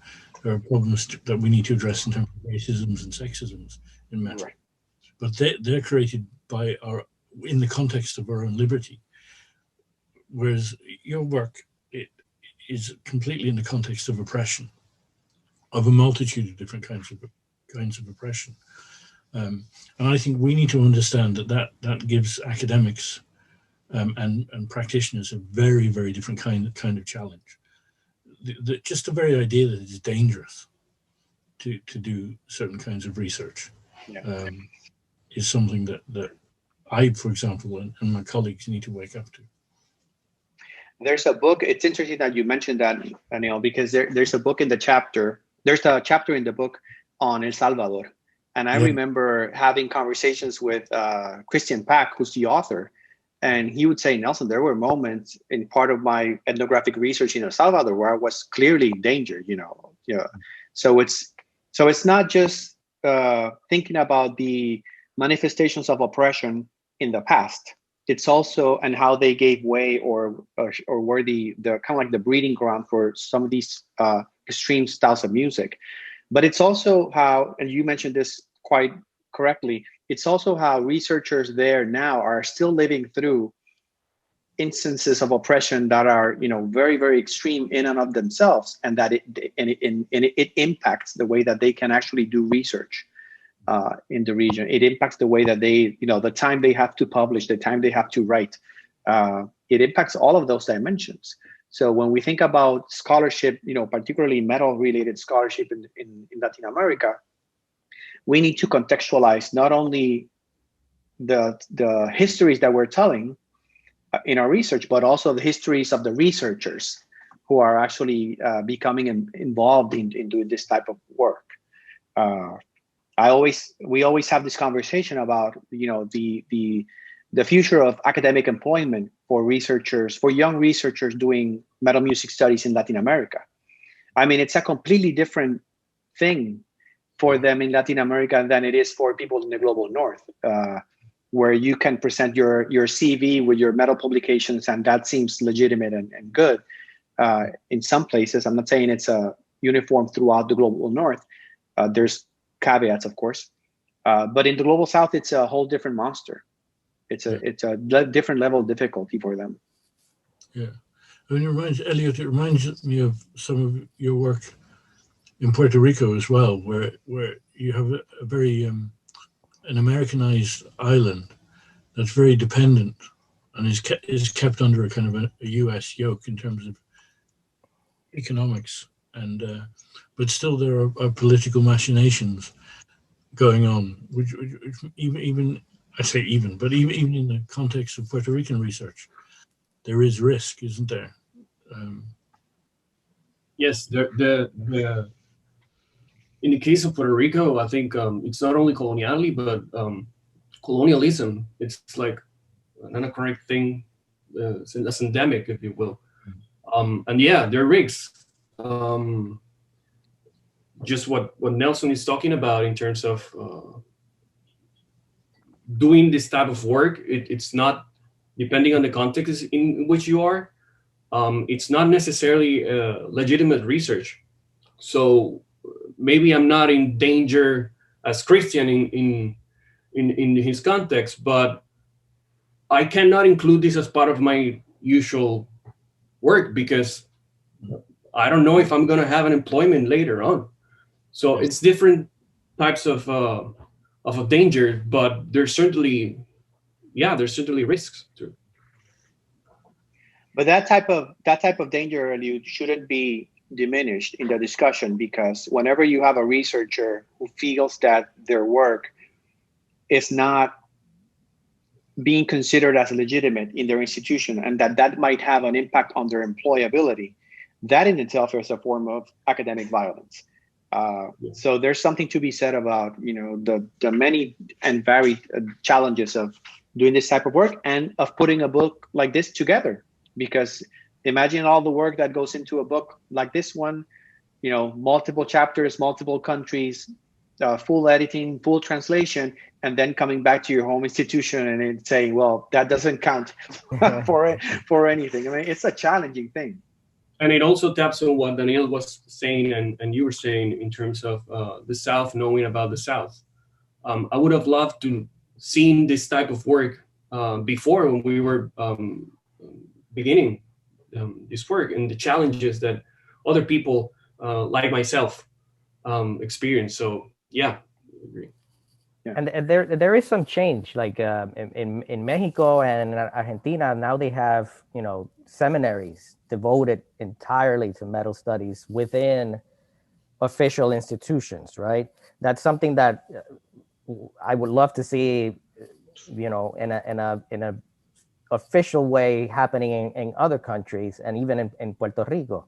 A: are problems that we need to address in terms of racisms and sexisms in metal,
B: right.
A: But they're created in the context of our own liberty. Whereas your work, it is completely in the context of oppression, of a multitude of different kinds of oppression. And I think we need to understand that gives academics and practitioners a very, very different kind of challenge. Just the very idea that it's dangerous to do certain kinds of research is something that I, for example, and my colleagues need to wake up to.
B: There's a book. It's interesting that you mentioned that, Daniel, because there's a book in the chapter. There's a chapter in the book on El Salvador. And I remember having conversations with Christian Pack, who's the author. And he would say, Nelson, there were moments in part of my ethnographic research in El Salvador where I was clearly in danger, So it's not just thinking about the manifestations of oppression in the past, it's also, and how they gave way or were the kind of like the breeding ground for some of these extreme styles of music. But it's also how, and you mentioned this quite correctly, it's also how researchers there now are still living through instances of oppression that are, you know, very, very extreme in and of themselves, and that it impacts the way that they can actually do research in the region. It impacts the way that they, you know, the time they have to publish, the time they have to write. It impacts all of those dimensions. So when we think about scholarship, you know, particularly metal-related scholarship in Latin America, we need to contextualize not only the histories that we're telling in our research, but also the histories of the researchers who are actually becoming involved in doing this type of work. We always have this conversation about, you know, the future of academic employment for researchers, for young researchers doing metal music studies in Latin America. I mean, it's a completely different thing for them in Latin America than it is for people in the global north, where you can present your CV with your metal publications, and that seems legitimate and good. In some places, I'm not saying it's a uniform throughout the global north. There's caveats, of course, but in the global south, it's a whole different monster. It's a different level of difficulty for them.
A: Yeah, I mean, Eliut, it reminds me of some of your work in Puerto Rico as well, where you have a very an Americanized island that's very dependent and is kept under a kind of a U.S. yoke in terms of economics, and but still there are political machinations going on, which even I say even, but even in the context of Puerto Rican research, there is risk, isn't there?
D: Yes, in the case of Puerto Rico, I think it's not only coloniality, but colonialism. It's like an anachronic thing, it's endemic, if you will. And yeah, there are risks. Just what Nelson is talking about in terms of doing this type of work, it's not, depending on the context in which you are, it's not necessarily legitimate research. So maybe I'm not in danger as Christian in his context, but I cannot include this as part of my usual work because I don't know if I'm going to have an employment later on. So it's different types of a danger, but there's certainly risks too.
B: But that type of danger, Eliut, shouldn't be diminished in the discussion, because whenever you have a researcher who feels that their work is not being considered as legitimate in their institution and that might have an impact on their employability, that in itself is a form of academic violence. So there's something to be said about, you know, the many and varied challenges of doing this type of work and of putting a book like this together. Because imagine all the work that goes into a book like this one, you know, multiple chapters, multiple countries, full editing, full translation, and then coming back to your home institution and saying, well, that doesn't count for anything. I mean, it's a challenging thing.
D: And it also taps on what Daniel was saying and you were saying in terms of the South knowing about the South. I would have loved to seen this type of work before, when we were beginning this work, and the challenges that other people like myself experience. So yeah, I agree.
C: Yeah. And there is some change, like in Mexico and Argentina now they have, you know, seminaries devoted entirely to metal studies within official institutions, right? That's something that I would love to see, you know, in a official way happening in other countries, and even in Puerto Rico.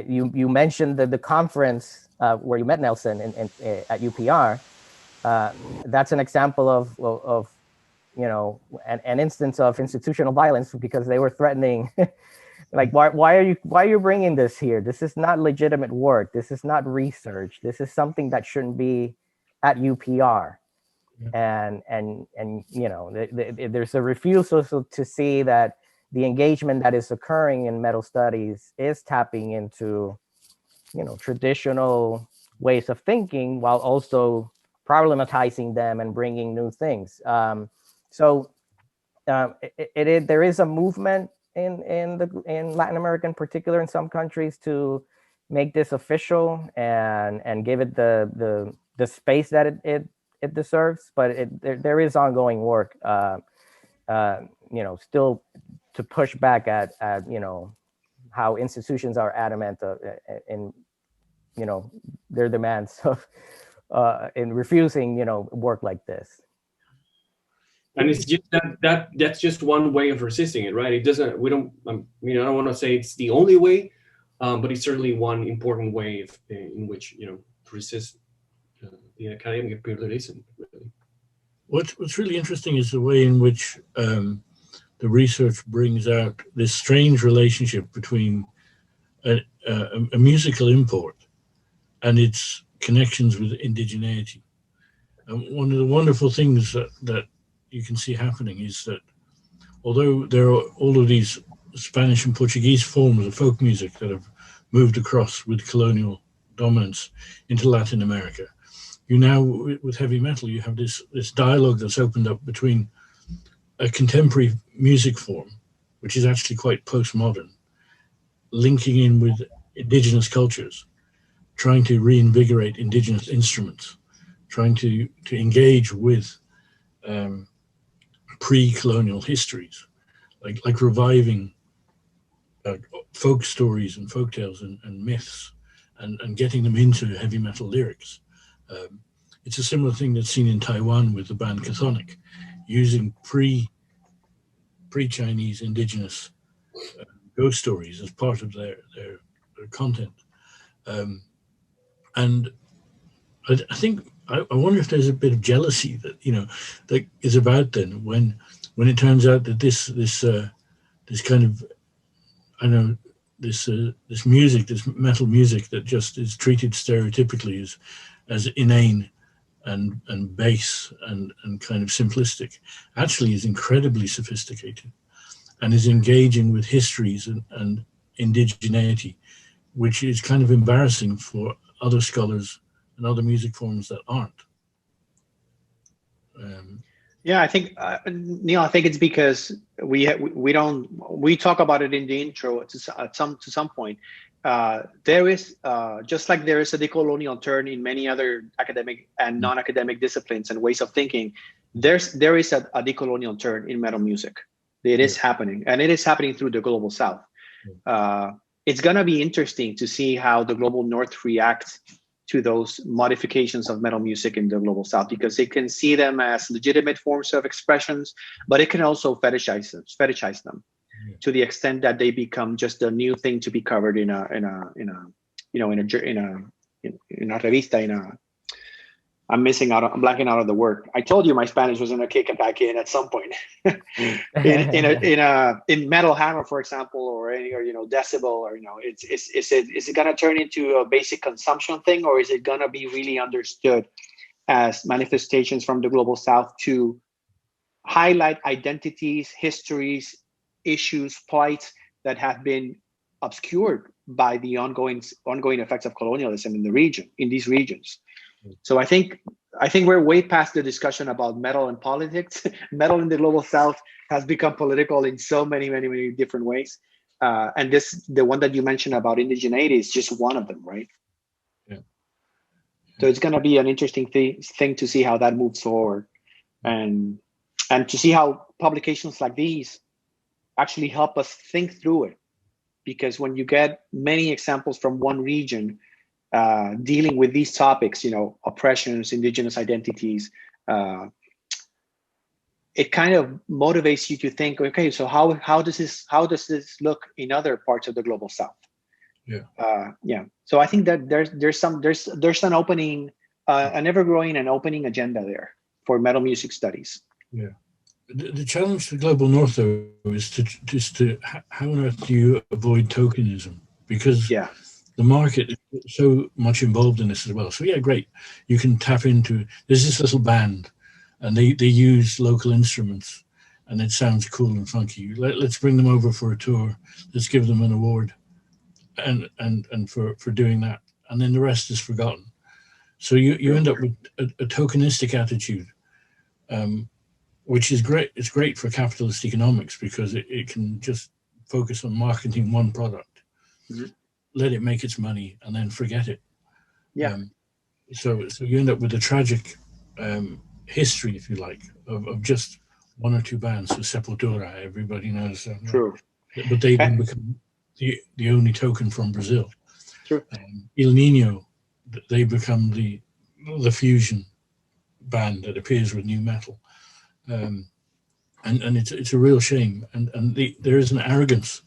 C: You mentioned the conference where you met Nelson at UPR. That's an example of you know, an instance of institutional violence, because they were threatening like, why are you bringing this here? This is not legitimate work. This is not research. This is something that shouldn't be at UPR. and you know, there's a refusal to see that the engagement that is occurring in metal studies is tapping into, you know, traditional ways of thinking while also problematizing them and bringing new things. There is a movement in Latin America in particular, in some countries, to make this official and give it the space that it deserves. But there is ongoing work, you know, still to push back at you know, how institutions are adamant in, you know, their demands of in refusing, you know, work like this.
D: And it's just that's just one way of resisting it, right? It doesn't. We don't. I mean, I don't want to say it's the only way, but it's certainly one important way in which, you know, to resist the academic imperialism. Really.
A: What's really interesting is the way in which the research brings out this strange relationship between a musical import and its connections with indigeneity. One of the wonderful things that you can see happening is that although there are all of these Spanish and Portuguese forms of folk music that have moved across with colonial dominance into Latin America, you now, with heavy metal, you have this dialogue that's opened up between a contemporary music form, which is actually quite postmodern, linking in with indigenous cultures, trying to reinvigorate indigenous instruments, trying to engage with pre-colonial histories, like reviving folk stories and folk tales and myths, and getting them into heavy metal lyrics. It's a similar thing that's seen in Taiwan with the band Chthonic, using pre-Chinese indigenous ghost stories as part of their content. And I think I wonder if there's a bit of jealousy that, you know, that is about then when it turns out that this kind of, I know, this music, this metal music that just is treated stereotypically as inane and base and kind of simplistic, actually is incredibly sophisticated and is engaging with histories and indigeneity, which is kind of embarrassing for other scholars and other music forms that aren't.
B: Yeah, I think Neil, I think it's because we talk about it in the intro to some point. There is just like there is a decolonial turn in many other academic and non-academic disciplines and ways of thinking. There is a decolonial turn in metal music. It is happening, and it is happening through the Global South. It's gonna be interesting to see how the Global North reacts to those modifications of metal music in the Global South, because it can see them as legitimate forms of expressions, but it can also fetishize them to the extent that they become just a new thing to be covered in a revista. I'm blanking out of the word. I told you my Spanish was gonna kick it back in at some point. in Metal Hammer, for example, or Decibel, or is it gonna turn into a basic consumption thing, or is it gonna be really understood as manifestations from the Global South to highlight identities, histories, issues, plights that have been obscured by the ongoing effects of colonialism in these regions? So I think we're way past the discussion about metal and politics. Metal in the Global South has become political in so many different ways. And the one that you mentioned about indigeneity is just one of them, right?
A: Yeah.
B: So it's going to be an interesting thing to see how that moves forward, and to see how publications like these actually help us think through it. Because when you get many examples from one region, dealing with these topics, oppressions, indigenous identities, it kind of motivates you to think, okay, so how does this look in other parts of the Global South?
A: Yeah.
B: So I think that there's an opening, an ever-growing and opening agenda there for metal music studies.
A: Yeah. The challenge to Global North, though, is to how on earth do you avoid tokenism? Because the market is so much involved in this as well. So yeah, great. You can tap into, there's this little band and they use local instruments, and it sounds cool and funky. Let's bring them over for a tour. Let's give them an award, and for doing that, and then the rest is forgotten. So you end up with a tokenistic attitude, which is great. It's great for capitalist economics because it can just focus on marketing one product, let it make its money, and then forget it.
B: Yeah.
A: So you end up with a tragic history, if you like, of just one or two bands. So Sepultura, everybody knows them.
B: True.
A: But they then become the only token from Brazil.
B: True.
A: El Nino, they become the fusion band that appears with new metal. And it's a real shame. And there is an arrogance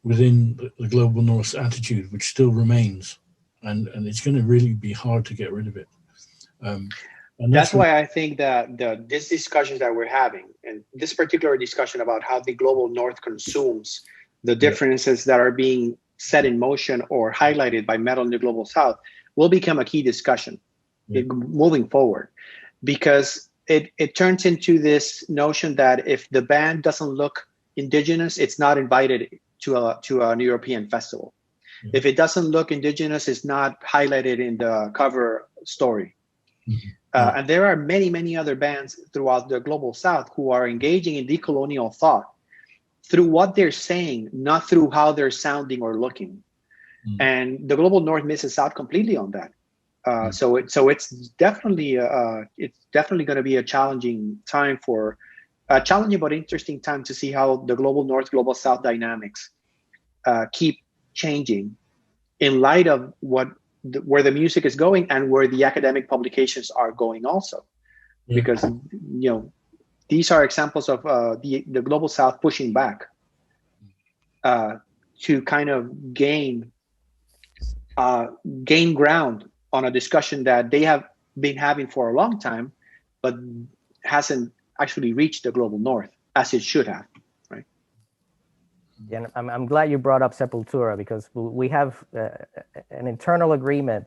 A: within the global North's attitude, which still remains. And it's going to really be hard to get rid of it. And
B: that's why I think that this discussion that we're having, and this particular discussion about how the global North consumes the differences that are being set in motion or highlighted by metal in the global South, will become a key discussion moving forward, because it turns into this notion that if the band doesn't look indigenous, it's not invited to an European festival. If it doesn't look indigenous, it's not highlighted in the cover story. And there are many, many other bands throughout the global South who are engaging in decolonial thought through what they're saying, not through how they're sounding or looking. And the global North misses out completely on that. So it's definitely going to be a challenging time challenging but interesting time to see how the global North, global South dynamics keep changing in light of where the music is going and where the academic publications are going also. Because these are examples of the global South pushing back to kind of gain ground on a discussion that they have been having for a long time, but hasn't actually reached the global North as it should have. Right?
C: Yeah, and I'm glad you brought up Sepultura, because we have an internal agreement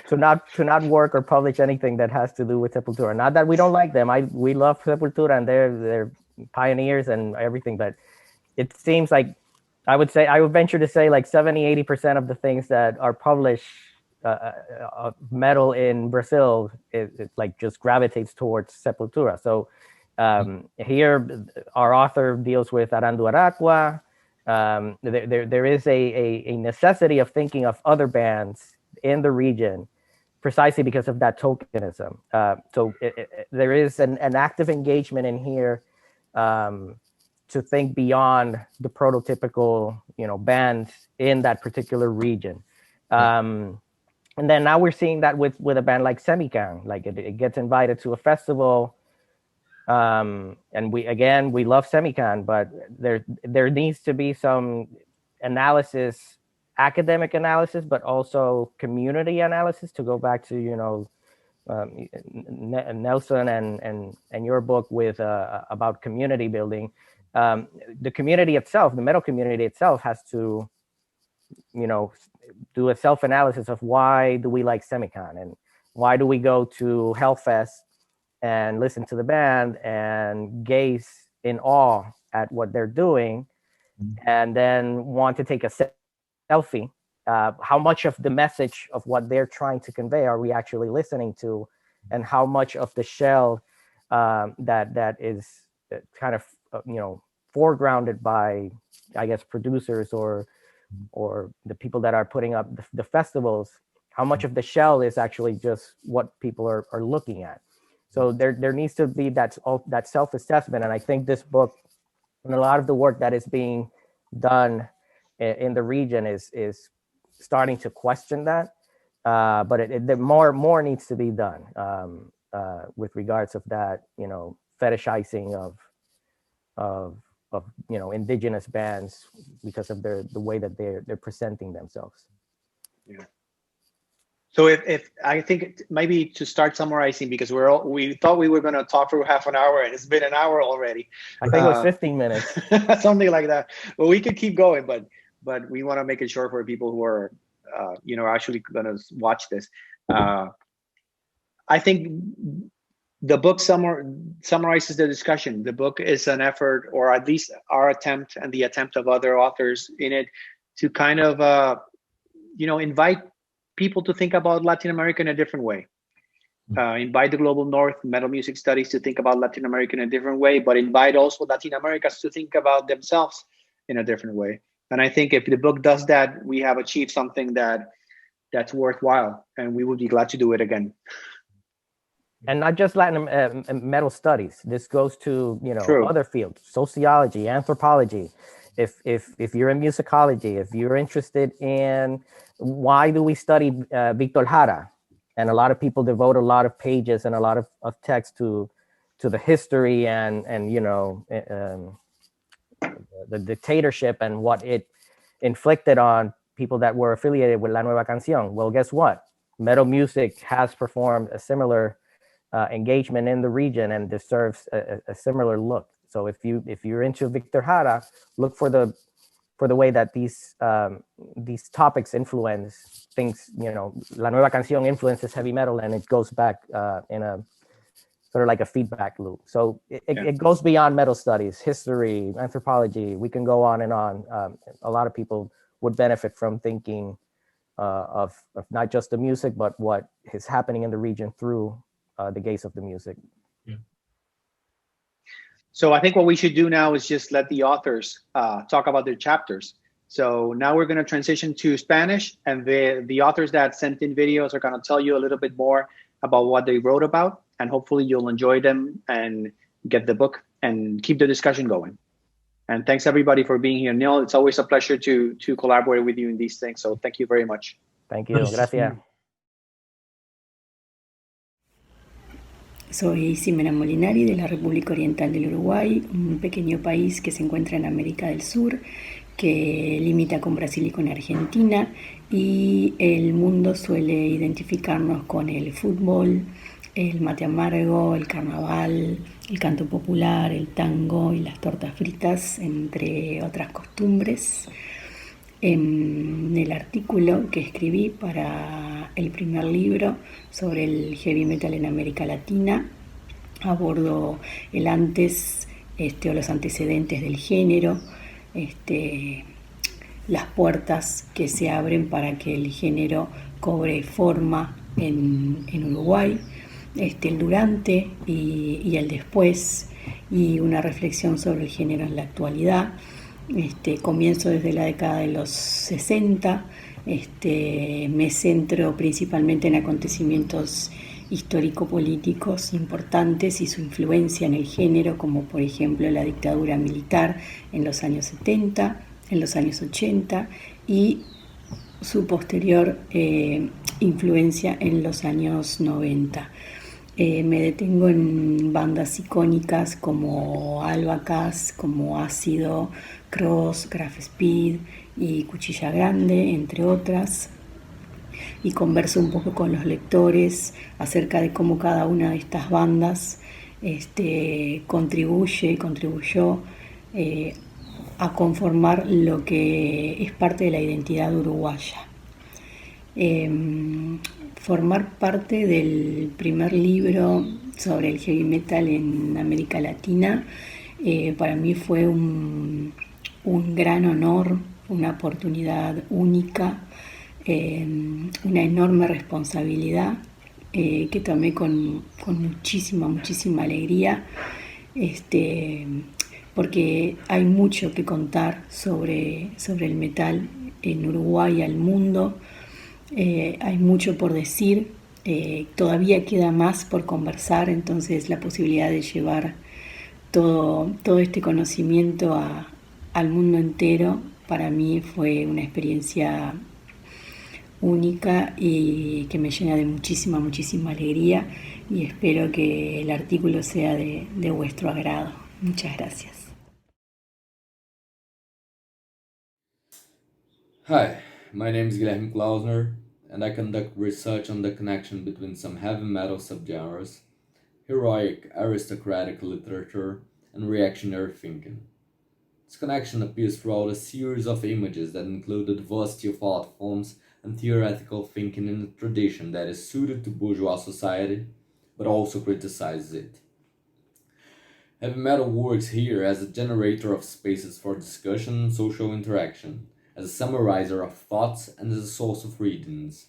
C: to not work or publish anything that has to do with Sepultura. Not that we don't like them. We love Sepultura and they're pioneers and everything, but it seems like I would venture to say like 70-80% of the things that are published metal in Brazil, it like just gravitates towards Sepultura. So here our author deals with Aranduaraqua. There is a necessity of thinking of other bands in the region precisely because of that tokenism. So there is an active engagement in here to think beyond the prototypical, bands in that particular region. And then now we're seeing that with a band like Semican, like it gets invited to a festival. And we love Semican, but there needs to be some analysis, academic analysis, but also community analysis, to go back to, Nelson and your book with about community building. The community itself, the metal community itself, has to, do a self-analysis of why do we like Semican and why do we go to Hellfest and listen to the band and gaze in awe at what they're doing, and then want to take a selfie. How much of the message of what they're trying to convey are we actually listening to, and how much of the shell that is kind of foregrounded by, I guess, producers or the people that are putting up the festivals, how much of the shell is actually just what people are looking at. So there needs to be that self-assessment. And I think this book and a lot of the work that is being done in the region is starting to question that. But more needs to be done with regards of that, fetishizing of indigenous bands because of the way that they're presenting themselves.
B: Yeah. So if I think maybe to start summarizing, because we thought we were going to talk for half an hour and it's been an hour already.
C: I think it was 15 minutes.
B: Something like that. Well, we could keep going, but we want to make it short for people who are actually going to watch this. I think the book summarizes the discussion. The book is an effort, or at least our attempt and the attempt of other authors in it, to kind of invite people to think about Latin America in a different way. Invite the global north, metal music studies, to think about Latin America in a different way, but invite also Latin Americans to think about themselves in a different way. And I think if the book does that, we have achieved something that's worthwhile, and we would be glad to do it again.
C: And not just Latin metal studies. This goes to
B: True.
C: other fields, sociology, anthropology. If you're in musicology, if you're interested in why do we study Víctor Jara, and a lot of people devote a lot of pages and a lot of text to the history and the dictatorship and what it inflicted on people that were affiliated with La Nueva Canción. Well, guess what? Metal music has performed a similar engagement in the region and deserves a similar look. So if you're into Víctor Jara, look for the way that these topics influence things. La Nueva Canción influences heavy metal, and it goes back in a sort of like a feedback loop. So it goes beyond metal studies, history, anthropology. We can go on and on. A lot of people would benefit from thinking of not just the music, but what is happening in the region through the gaze of the music.
A: Yeah.
B: So I think what we should do now is just let the authors talk about their chapters. So now we're going to transition to Spanish, and the authors that sent in videos are going to tell you a little bit more about what they wrote about, and hopefully you'll enjoy them and get the book and keep the discussion going. And thanks everybody for being here. Neil, it's always a pleasure to collaborate with you in these things. So thank you very much.
C: Thank you. Gracias.
E: Soy Ximena Molinari de la República Oriental del Uruguay, un pequeño país que se encuentra en América del Sur, que limita con Brasil y con Argentina, y el mundo suele identificarnos con el fútbol, el mate amargo, el carnaval, el canto popular, el tango y las tortas fritas, entre otras costumbres. En el artículo que escribí para el primer libro sobre el heavy metal en América Latina, abordo el antes o los antecedentes del género, las puertas que se abren para que el género cobre forma en Uruguay, el durante y el después, y una reflexión sobre el género en la actualidad. Comienzo desde la década de los 60, me centro principalmente en acontecimientos histórico-políticos importantes y su influencia en el género, como por ejemplo la dictadura militar en los años 70, en los años 80, y su posterior influencia en los años 90. Me detengo en bandas icónicas como Albacas, como Ácido, Cross, Graph Speed y Cuchilla Grande, entre otras, y converso un poco con los lectores acerca de cómo cada una de estas bandas contribuyó a conformar lo que es parte de la identidad uruguaya. Formar parte del primer libro sobre el heavy metal en América Latina para mí fue un gran honor, una oportunidad única, una enorme responsabilidad que tomé con muchísima alegría, porque hay mucho que contar sobre el metal en Uruguay y al mundo. Hay mucho por decir, todavía queda más por conversar, entonces la posibilidad de llevar todo este conocimiento al mundo entero para mí fue una experiencia única y que me llena de muchísima alegría, y espero que el artículo sea de vuestro agrado. Muchas gracias.
F: Hi, my name is Guilherme Klausner, and I conduct research on the connection between some heavy metal subgenres, heroic aristocratic literature, and reactionary thinking. This connection appears throughout a series of images that include the diversity of art forms and theoretical thinking in a tradition that is suited to bourgeois society, but also criticizes it. Heavy metal works here as a generator of spaces for discussion and social interaction, as a summarizer of thoughts and as a source of readings.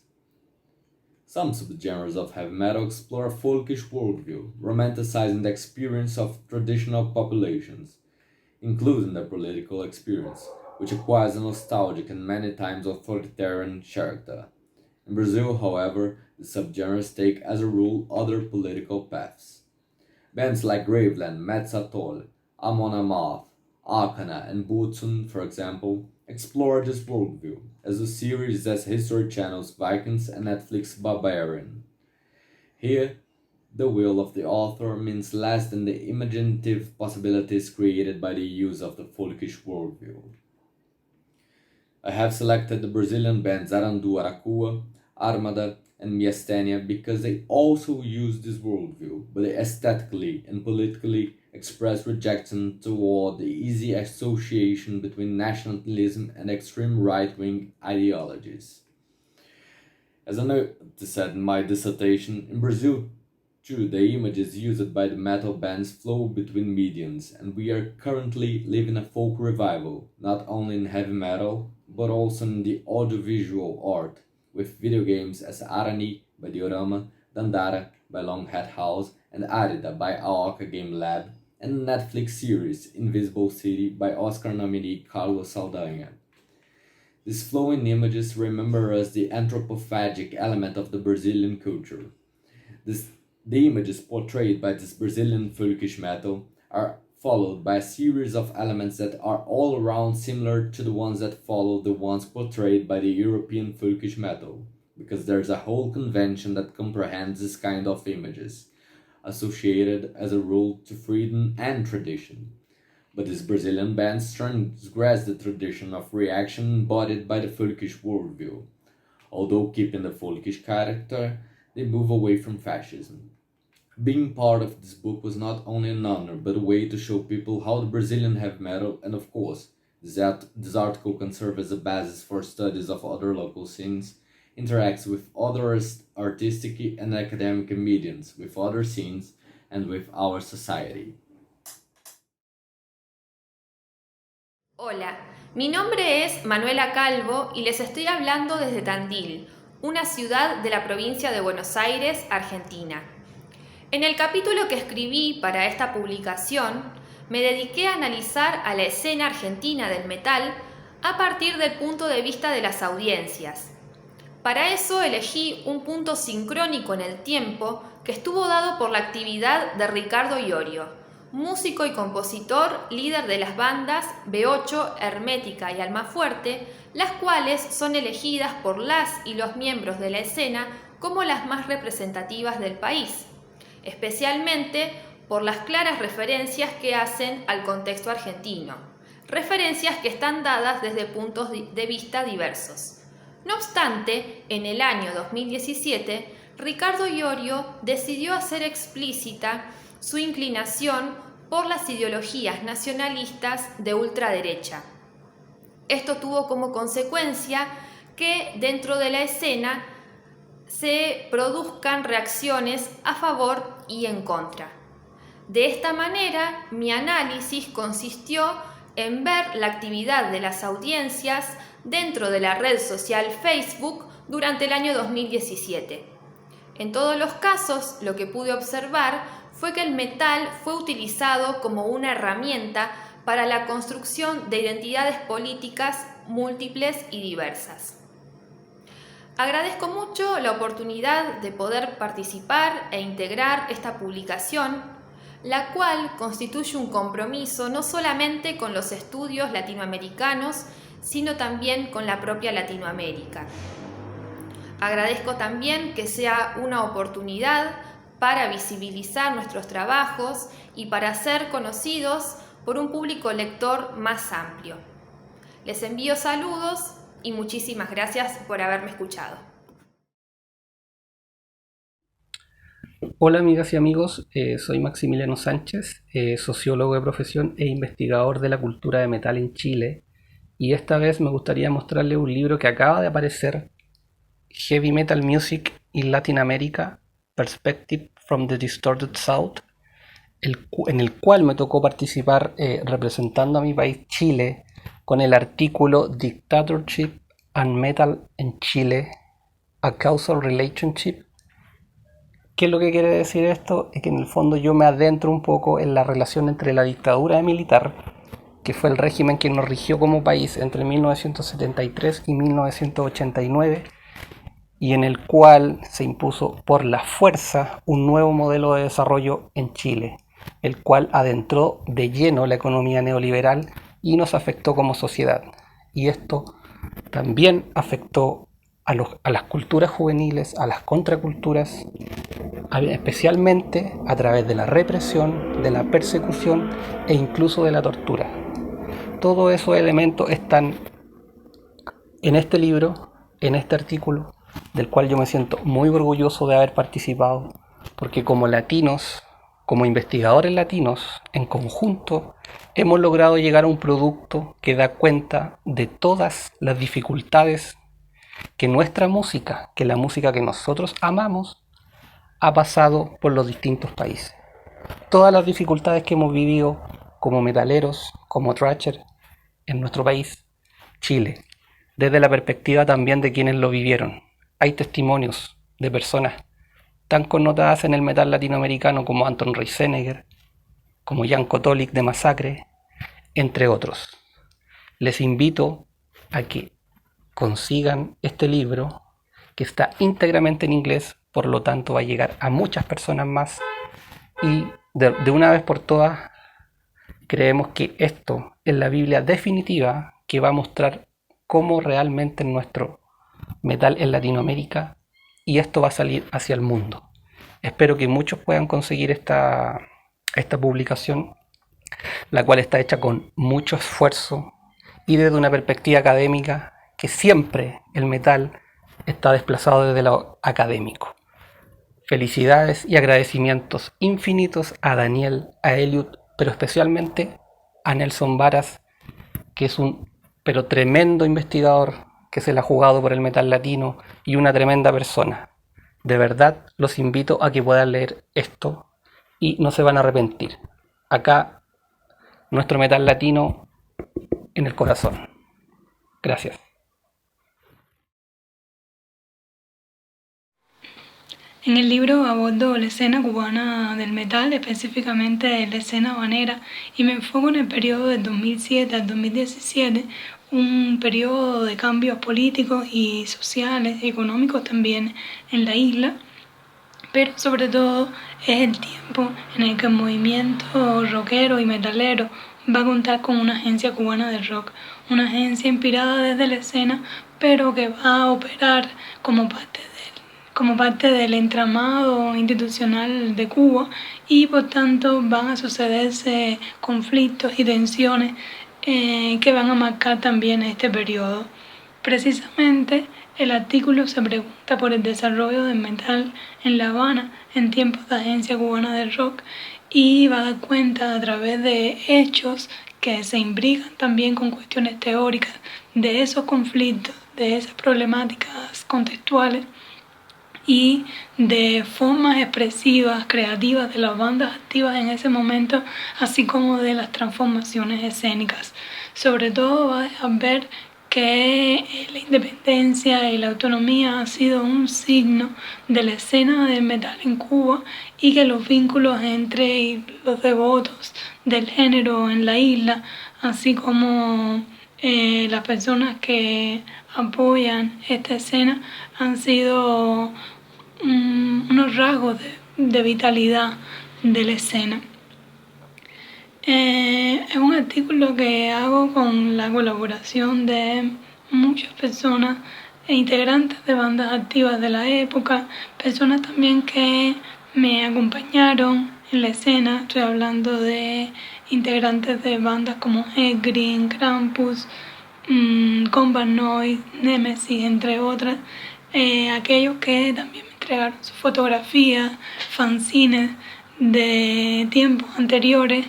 F: Some subgenres of heavy metal explore a folkish worldview, romanticizing the experience of traditional populations, including their political experience, which acquires a nostalgic and many times authoritarian character. In Brazil, however, the subgenres take as a rule other political paths. Bands like Graveland, Metzatol, Amon Amarth, Arcana, and Butsun, for example, explore this worldview, as the series as History Channel's Vikings and Netflix Barbarian. Here, the will of the author means less than the imaginative possibilities created by the use of the folkish worldview. I have selected the Brazilian bands Arandu Aracua, Armada, and Miastenia because they also use this worldview, but they aesthetically and politically express rejection toward the easy association between nationalism and extreme right-wing ideologies. As I noticed in my dissertation, in Brazil too, the images used by the metal bands flow between mediums, and we are currently living a folk revival, not only in heavy metal, but also in the audiovisual art, with video games as Arani by Diorama, Dandara by Longhat House, and Arida by Aoka Game Lab, and the Netflix series Invisible City by Oscar nominee Carlos Saldanha. These flowing images remember us the anthropophagic element of the Brazilian culture. The images portrayed by this Brazilian folkish metal are followed by a series of elements that are all around similar to the ones that follow the ones portrayed by the European folkish metal, because there's a whole convention that comprehends this kind of images, associated as a rule to freedom and tradition. But these Brazilian bands transgress the tradition of reaction embodied by the folkish worldview. Although keeping the folkish character, they move away from fascism. Being part of this book was not only an honor, but a way to show people how the Brazilian heavy metal, and of course, this article can serve as a basis for studies of other local scenes, interacts with other artistic and academic mediums, with other scenes, and with our society.
G: Hola, mi nombre es Manuela Calvo y les estoy hablando desde Tandil, una ciudad de la provincia de Buenos Aires, Argentina. En el capítulo que escribí para esta publicación, me dediqué a analizar a la escena argentina del metal a partir del punto de vista de las audiencias. Para eso elegí un punto sincrónico en el tiempo que estuvo dado por la actividad de Ricardo Iorio, músico y compositor, líder de las bandas B8, Hermética y Almafuerte, las cuales son elegidas por las y los miembros de la escena como las más representativas del país, especialmente por las claras referencias que hacen al contexto argentino, referencias que están dadas desde puntos de vista diversos. No obstante, en el año 2017, Ricardo Iorio decidió hacer explícita su inclinación por las ideologías nacionalistas de ultraderecha. Esto tuvo como consecuencia que dentro de la escena se produzcan reacciones a favor y en contra. De esta manera, mi análisis consistió en ver la actividad de las audiencias dentro de la red social Facebook durante el año 2017. En todos los casos, lo que pude observar fue que el metal fue utilizado como una herramienta para la construcción de identidades políticas múltiples y diversas. Agradezco mucho la oportunidad de poder participar e integrar esta publicación, la cual constituye un compromiso no solamente con los estudios latinoamericanos, sino también con la propia Latinoamérica. Agradezco también que sea una oportunidad para visibilizar nuestros trabajos y para ser conocidos por un público lector más amplio. Les envío saludos y muchísimas gracias por haberme escuchado.
H: Hola amigas y amigos, soy Maximiliano Sánchez, sociólogo de profesión e investigador de la cultura de metal en Chile, y esta vez me gustaría mostrarles un libro que acaba de aparecer, Heavy Metal Music in Latin America, Perspective from the Distorted South, en el cual me tocó participar representando a mi país Chile con el artículo Dictatorship and Metal in Chile, a Causal Relationship. ¿Qué es lo que quiere decir esto? Es que en el fondo yo me adentro un poco en la relación entre la dictadura militar, que fue el régimen que nos rigió como país entre 1973 y 1989, y en el cual se impuso por la fuerza un nuevo modelo de desarrollo en Chile, el cual adentró de lleno la economía neoliberal y nos afectó como sociedad. Y esto también afectó a las culturas juveniles, a las contraculturas, especialmente a través de la represión, de la persecución e incluso de la tortura. Todos esos elementos están en este libro, en este artículo, del cual yo me siento muy orgulloso de haber participado, porque como latinos, como investigadores latinos, en conjunto, hemos logrado llegar a un producto que da cuenta de todas las dificultades que nuestra música, que la música que nosotros amamos, ha pasado por los distintos países. Todas las dificultades que hemos vivido como metaleros, como thrasher, en nuestro país, Chile, desde la perspectiva también de quienes lo vivieron. Hay testimonios de personas tan connotadas en el metal latinoamericano como Anton Reisenegger, como Jan Kotolik de Masacre, entre otros. Les invito a que consigan este libro, que está íntegramente en inglés, por lo tanto va a llegar a muchas personas más, y de una vez por todas creemos que esto es la Biblia definitiva que va a mostrar cómo realmente nuestro metal en Latinoamérica, y esto va a salir hacia el mundo. Espero que muchos puedan conseguir esta publicación, la cual está hecha con mucho esfuerzo y desde una perspectiva académica, que siempre el metal está desplazado desde lo académico. Felicidades y agradecimientos infinitos a Daniel, a Eliut, pero especialmente a Nelson Varas, que es un tremendo investigador que se la ha jugado por el metal latino y una tremenda persona. De verdad los invito a que puedan leer esto y no se van a arrepentir. Acá, nuestro metal latino en el corazón. Gracias.
I: En el libro abordo la escena cubana del metal, específicamente la escena habanera, y me enfoco en el periodo del 2007 al 2017, un periodo de cambios políticos y sociales, económicos también en la isla, pero sobre todo es el tiempo en el que el movimiento rockero y metalero va a contar con una agencia cubana de rock, una agencia inspirada desde la escena, pero que va a operar como parte del entramado institucional de Cuba, y por tanto van a sucederse conflictos y tensiones que van a marcar también este periodo. Precisamente el artículo se pregunta por el desarrollo del metal en La Habana en tiempos de agencia cubana de rock, y va a dar cuenta a través de hechos que se imbrican también con cuestiones teóricas de esos conflictos, de esas problemáticas contextuales y de formas expresivas, creativas de las bandas activas en ese momento, así como de las transformaciones escénicas. Sobre todo va a dejar ver que la independencia y la autonomía ha sido un signo de la escena del metal en Cuba, y que los vínculos entre los devotos del género en la isla, así como las personas que apoyan esta escena, han sido unos rasgos de vitalidad de la escena. Es un artículo que hago con la colaboración de muchas personas e integrantes de bandas activas de la época, personas también que me acompañaron en la escena. Estoy hablando de integrantes de bandas como Head Green, Krampus, Combat Noise, Nemesis, entre otras. Aquellos que también me entregaron sus fotografías, fanzines de tiempos anteriores,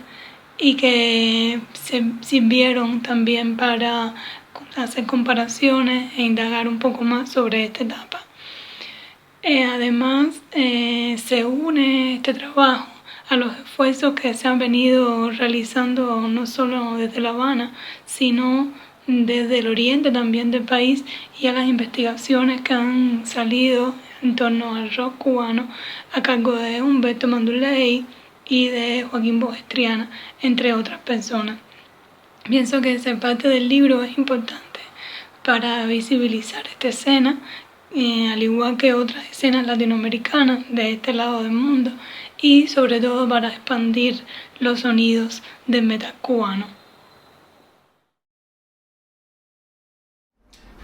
I: y que se sirvieron también para hacer comparaciones e indagar un poco más sobre esta etapa. Además, se une este trabajo a los esfuerzos que se han venido realizando no solo desde La Habana, sino desde el oriente también del país, y a las investigaciones que han salido en torno al rock cubano a cargo de Humberto Manduley y de Joaquín Bogestriana, entre otras personas. Pienso que esa parte del libro es importante para visibilizar esta escena, al igual que otras escenas latinoamericanas de este lado del mundo, y sobre todo para expandir los sonidos del metal cubano.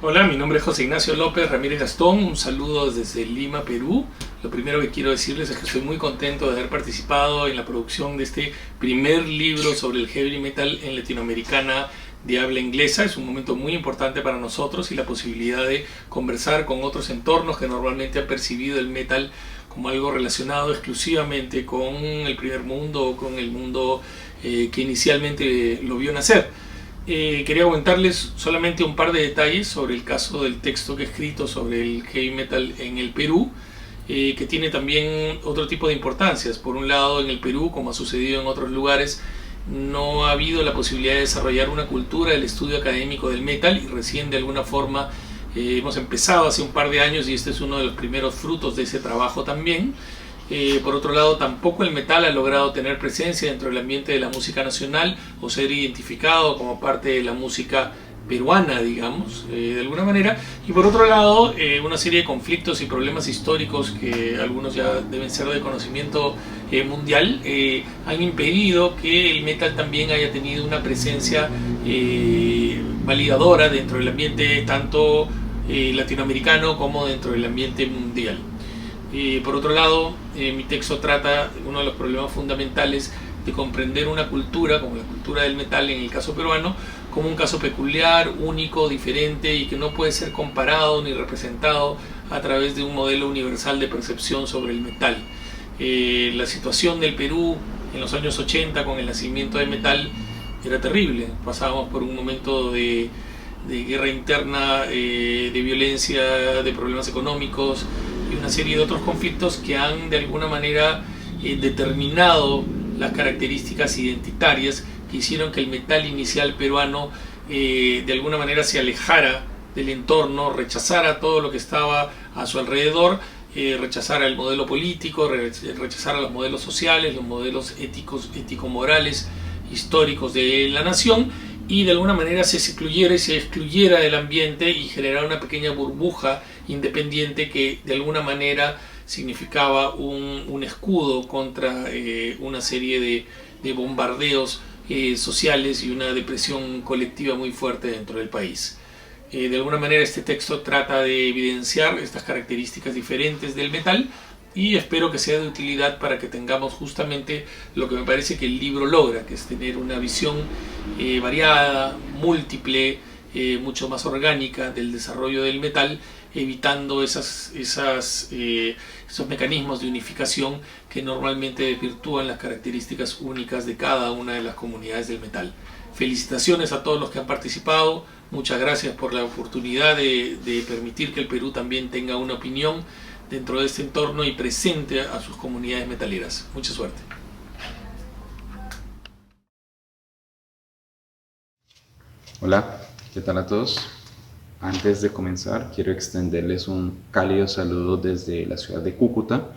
J: Hola, mi nombre es José Ignacio López Ramírez Gastón, un saludo desde Lima, Perú. Lo primero que quiero decirles es que estoy muy contento de haber participado en la producción de este primer libro sobre el heavy metal en Latinoamericana de habla inglesa. Es un momento muy importante para nosotros y la posibilidad de conversar con otros entornos que normalmente han percibido el metal como algo relacionado exclusivamente con el primer mundo o con el mundo que inicialmente lo vio nacer. Quería comentarles solamente un par de detalles sobre el caso del texto que he escrito sobre el heavy metal en el Perú, que tiene también otro tipo de importancias. Por un lado, en el Perú, como ha sucedido en otros lugares, no ha habido la posibilidad de desarrollar una cultura del estudio académico del metal, y recién de alguna forma hemos empezado hace un par de años, y este es uno de los primeros frutos de ese trabajo también. Por otro lado, tampoco el metal ha logrado tener presencia dentro del ambiente de la música nacional o ser identificado como parte de la música peruana, digamos, de alguna manera. Y por otro lado, una serie de conflictos y problemas históricos que algunos ya deben ser de conocimiento mundial han impedido que el metal también haya tenido una presencia validadora dentro del ambiente tanto latinoamericano como dentro del ambiente mundial. Por otro lado, mi texto trata uno de los problemas fundamentales de comprender una cultura, como la cultura del metal en el caso peruano, como un caso peculiar, único, diferente, y que no puede ser comparado ni representado a través de un modelo universal de percepción sobre el metal. La situación del Perú en los años 80 con el nacimiento del metal era terrible. Pasábamos por un momento de guerra interna, de violencia, de problemas económicos y una serie de otros conflictos que han de alguna manera determinado las características identitarias que hicieron que el metal inicial peruano de alguna manera se alejara del entorno, rechazara todo lo que estaba a su alrededor, rechazara el modelo político, rechazara los modelos sociales, los modelos ético-morales históricos de la nación, y de alguna manera se excluyera del ambiente y generara una pequeña burbuja independiente que de alguna manera significaba un escudo contra una serie de bombardeos sociales y una depresión colectiva muy fuerte dentro del país. De alguna manera este texto trata de evidenciar estas características diferentes del metal, y espero que sea de utilidad para que tengamos justamente lo que me parece que el libro logra, que es tener una visión variada, múltiple, mucho más orgánica del desarrollo del metal, evitando esos mecanismos de unificación que normalmente desvirtúan las características únicas de cada una de las comunidades del metal. Felicitaciones a todos los que han participado, muchas gracias por la oportunidad de permitir que el Perú también tenga una opinión dentro de este entorno y presente a sus comunidades metaleras. Mucha suerte.
K: Hola, ¿qué tal a todos? Antes de comenzar, quiero extenderles un cálido saludo desde la ciudad de Cúcuta,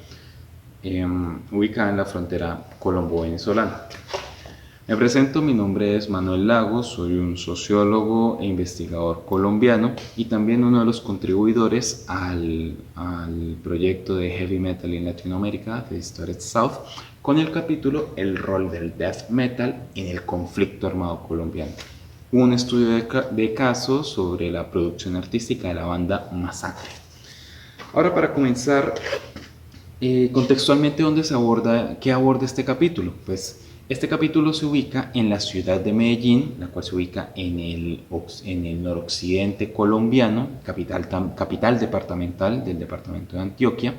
K: ubicada en la frontera colombo-venezolana. Me presento, mi nombre es Manuel Lagos, soy un sociólogo e investigador colombiano y también uno de los contribuidores al proyecto de Heavy Metal en Latinoamérica de Started South, con el capítulo El rol del death metal en el conflicto armado colombiano. Un estudio de caso sobre la producción artística de la banda Masacre. Ahora, para comenzar, contextualmente, ¿qué aborda este capítulo? Pues este capítulo se ubica en la ciudad de Medellín, la cual se ubica en el noroccidente colombiano, capital departamental del departamento de Antioquia,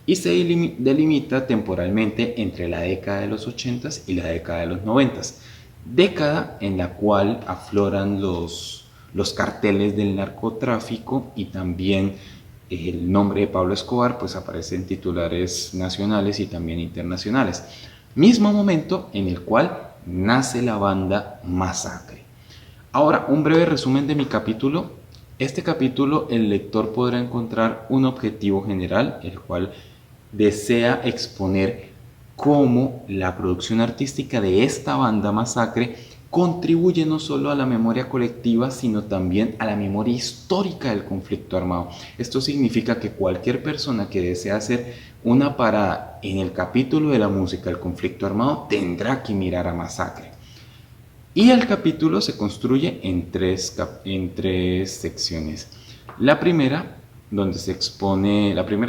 K: y se delimita temporalmente entre la década de los 80s y la década de los 90s, década en la cual afloran los carteles del narcotráfico y también el nombre de Pablo Escobar pues aparece en titulares nacionales y también internacionales. Mismo momento en el cual nace la banda Masacre. Ahora, un breve resumen de mi capítulo. Este capítulo el lector podrá encontrar un objetivo general, el cual desea exponer cómo la producción artística de esta banda Masacre contribuye no solo a la memoria colectiva, sino también a la memoria histórica del conflicto armado. Esto significa que cualquier persona que desea hacer una parada en el capítulo de la música del conflicto armado tendrá que mirar a Masacre. Y el capítulo se construye en tres secciones. La primera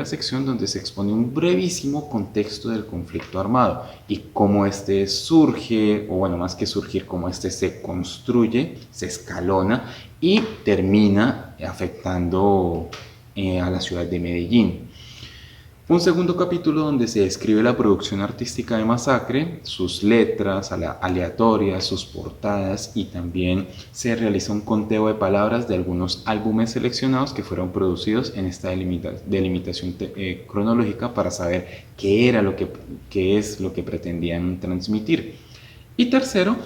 K: sección donde se expone un brevísimo contexto del conflicto armado y cómo este surge, o bueno, más que surgir, cómo este se construye, se escalona y termina afectando a la ciudad de Medellín. Un segundo capítulo donde se describe la producción artística de Masacre, sus letras aleatorias, sus portadas, y también se realiza un conteo de palabras de algunos álbumes seleccionados que fueron producidos en esta delimitación cronológica para saber qué es lo que pretendían transmitir. Y tercero,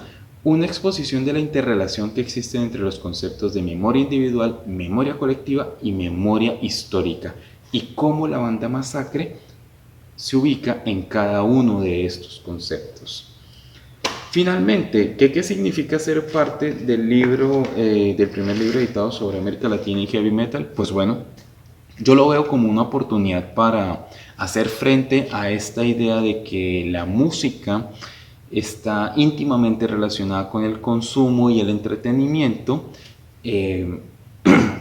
K: una exposición de la interrelación que existe entre los conceptos de memoria individual, memoria colectiva y memoria histórica, y cómo la banda Masacre se ubica en cada uno de estos conceptos. Finalmente, ¿qué significa ser parte del primer libro editado sobre América Latina y Heavy Metal? Pues bueno, yo lo veo como una oportunidad para hacer frente a esta idea de que la música está íntimamente relacionada con el consumo y el entretenimiento.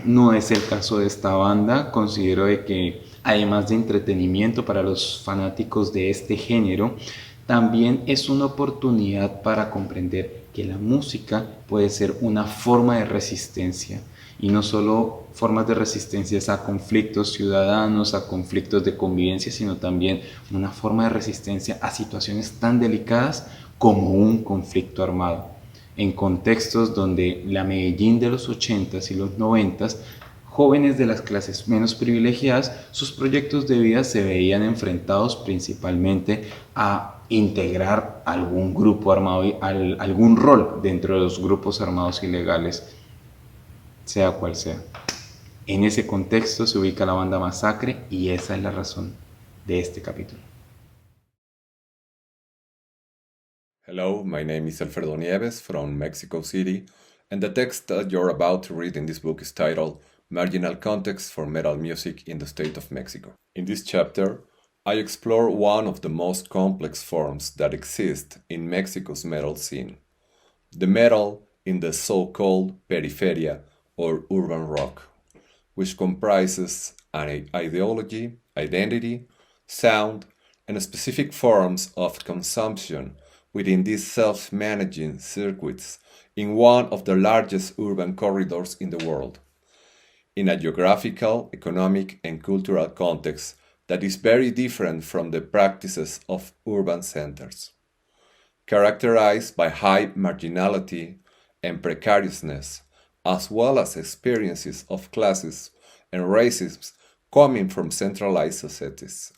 K: No es el caso de esta banda. Considero de que además de entretenimiento para los fanáticos de este género, también es una oportunidad para comprender que la música puede ser una forma de resistencia, y no solo formas de resistencia a conflictos ciudadanos, a conflictos de convivencia, sino también una forma de resistencia a situaciones tan delicadas como un conflicto armado. En contextos donde la Medellín de los 80s y los 90s, jóvenes de las clases menos privilegiadas, sus proyectos de vida se veían enfrentados principalmente a integrar algún grupo armado, algún rol dentro de los grupos armados ilegales, sea cual sea. En ese contexto se ubica la banda Masacre, y esa es la razón de este capítulo.
L: Hello, my name is Alfredo Nieves from Mexico City, and the text that you're about to read in this book is titled Marginal Context for Metal Music in the State of Mexico. In this chapter, I explore one of the most complex forms that exist in Mexico's metal scene, the metal in the so-called periferia or urban rock, which comprises an ideology, identity, sound, and specific forms of consumption within these self-managing circuits in one of the largest urban corridors in the world, in a geographical, economic, and cultural context that is very different from the practices of urban centers, characterized by high marginality and precariousness, as well as experiences of classes and racism coming from centralized societies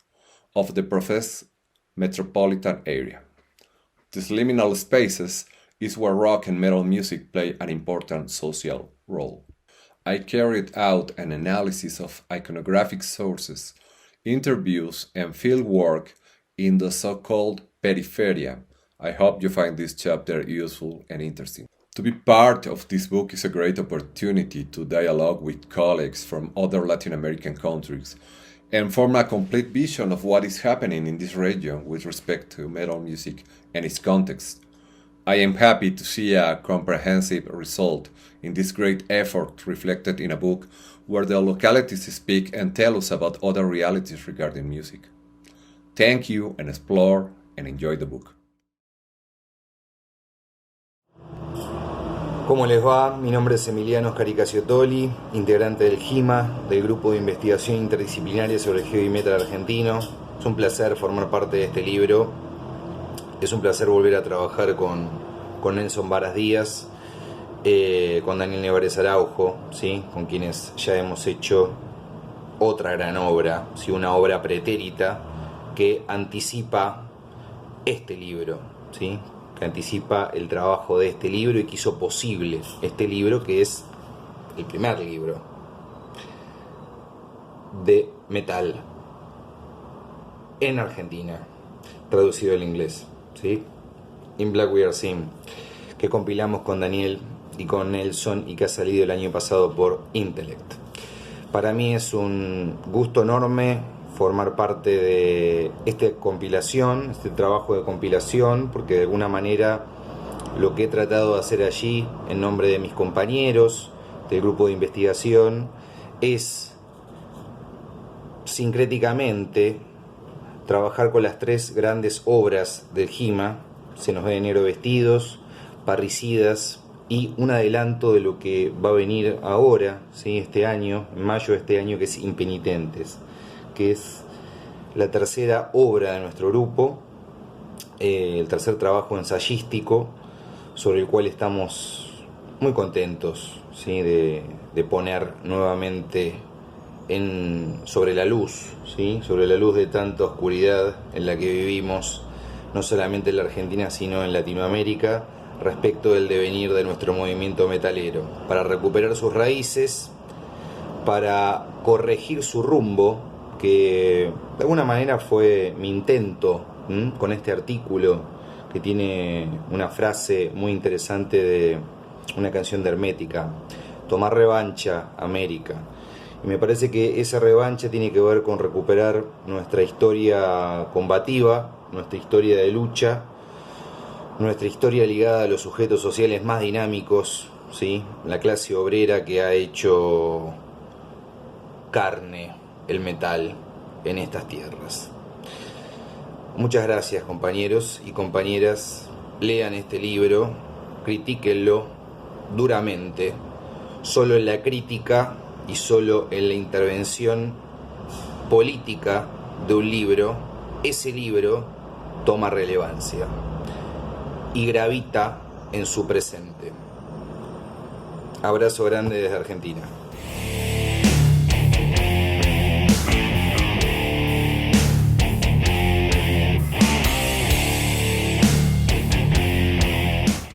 L: of the professed metropolitan area. These liminal spaces is where rock and metal music play an important social role. I carried out an analysis of iconographic sources, interviews, and field work in the so-called periferia. I hope you find this chapter useful and interesting. To be part of this book is a great opportunity to dialogue with colleagues from other Latin American countries and form a complete vision of what is happening in this region with respect to metal music and its context. I am happy to see a comprehensive result in this great effort reflected in a book where the localities speak and tell us about other realities regarding music. Thank you, and explore and enjoy the book.
M: ¿Cómo les va? Mi nombre es Emiliano Scaricaciotoli, integrante del GIMA, del Grupo de Investigación Interdisciplinaria sobre el Heavy Metal Argentino. Es un placer formar parte de este libro. Es un placer volver a trabajar con Nelson Varas-Díaz, con Daniel Nevárez Araújo, ¿sí? Con quienes ya hemos hecho otra gran obra, ¿sí? Una obra pretérita que anticipa este libro, ¿sí? Que anticipa el trabajo de este libro y que hizo posible este libro, que es el primer libro de metal en Argentina, traducido al inglés, ¿sí? In Black We Are Seen, que compilamos con Daniel y con Nelson y que ha salido el año pasado por Intellect. Para mí es un gusto enorme formar parte de esta compilación, este trabajo de compilación, porque de alguna manera lo que he tratado de hacer allí, en nombre de mis compañeros del grupo de investigación, es sincréticamente trabajar con las tres grandes obras del GIMA, Se nos ve de negro vestidos, Parricidas y un adelanto de lo que va a venir ahora, ¿sí? Este año, en mayo de este año, que es Impenitentes, que es la tercera obra de nuestro grupo, el tercer trabajo ensayístico, sobre el cual estamos muy contentos, ¿sí? de poner nuevamente sobre la luz, ¿sí? Sobre la luz de tanta oscuridad en la que vivimos, no solamente en la Argentina, sino en Latinoamérica, respecto del devenir de nuestro movimiento metalero, para recuperar sus raíces, para corregir su rumbo, que de alguna manera fue mi intento con este artículo, que tiene una frase muy interesante de una canción de Hermética: tomar revancha, América. Y me parece que esa revancha tiene que ver con recuperar nuestra historia combativa, nuestra historia de lucha, nuestra historia ligada a los sujetos sociales más dinámicos, ¿sí? La clase obrera que ha hecho carne el metal en estas tierras. Muchas gracias, compañeros y compañeras. Lean este libro, critíquenlo duramente. Solo en la crítica y solo en la intervención política de un libro, ese libro toma relevancia y gravita en su presente. Abrazo grande desde Argentina.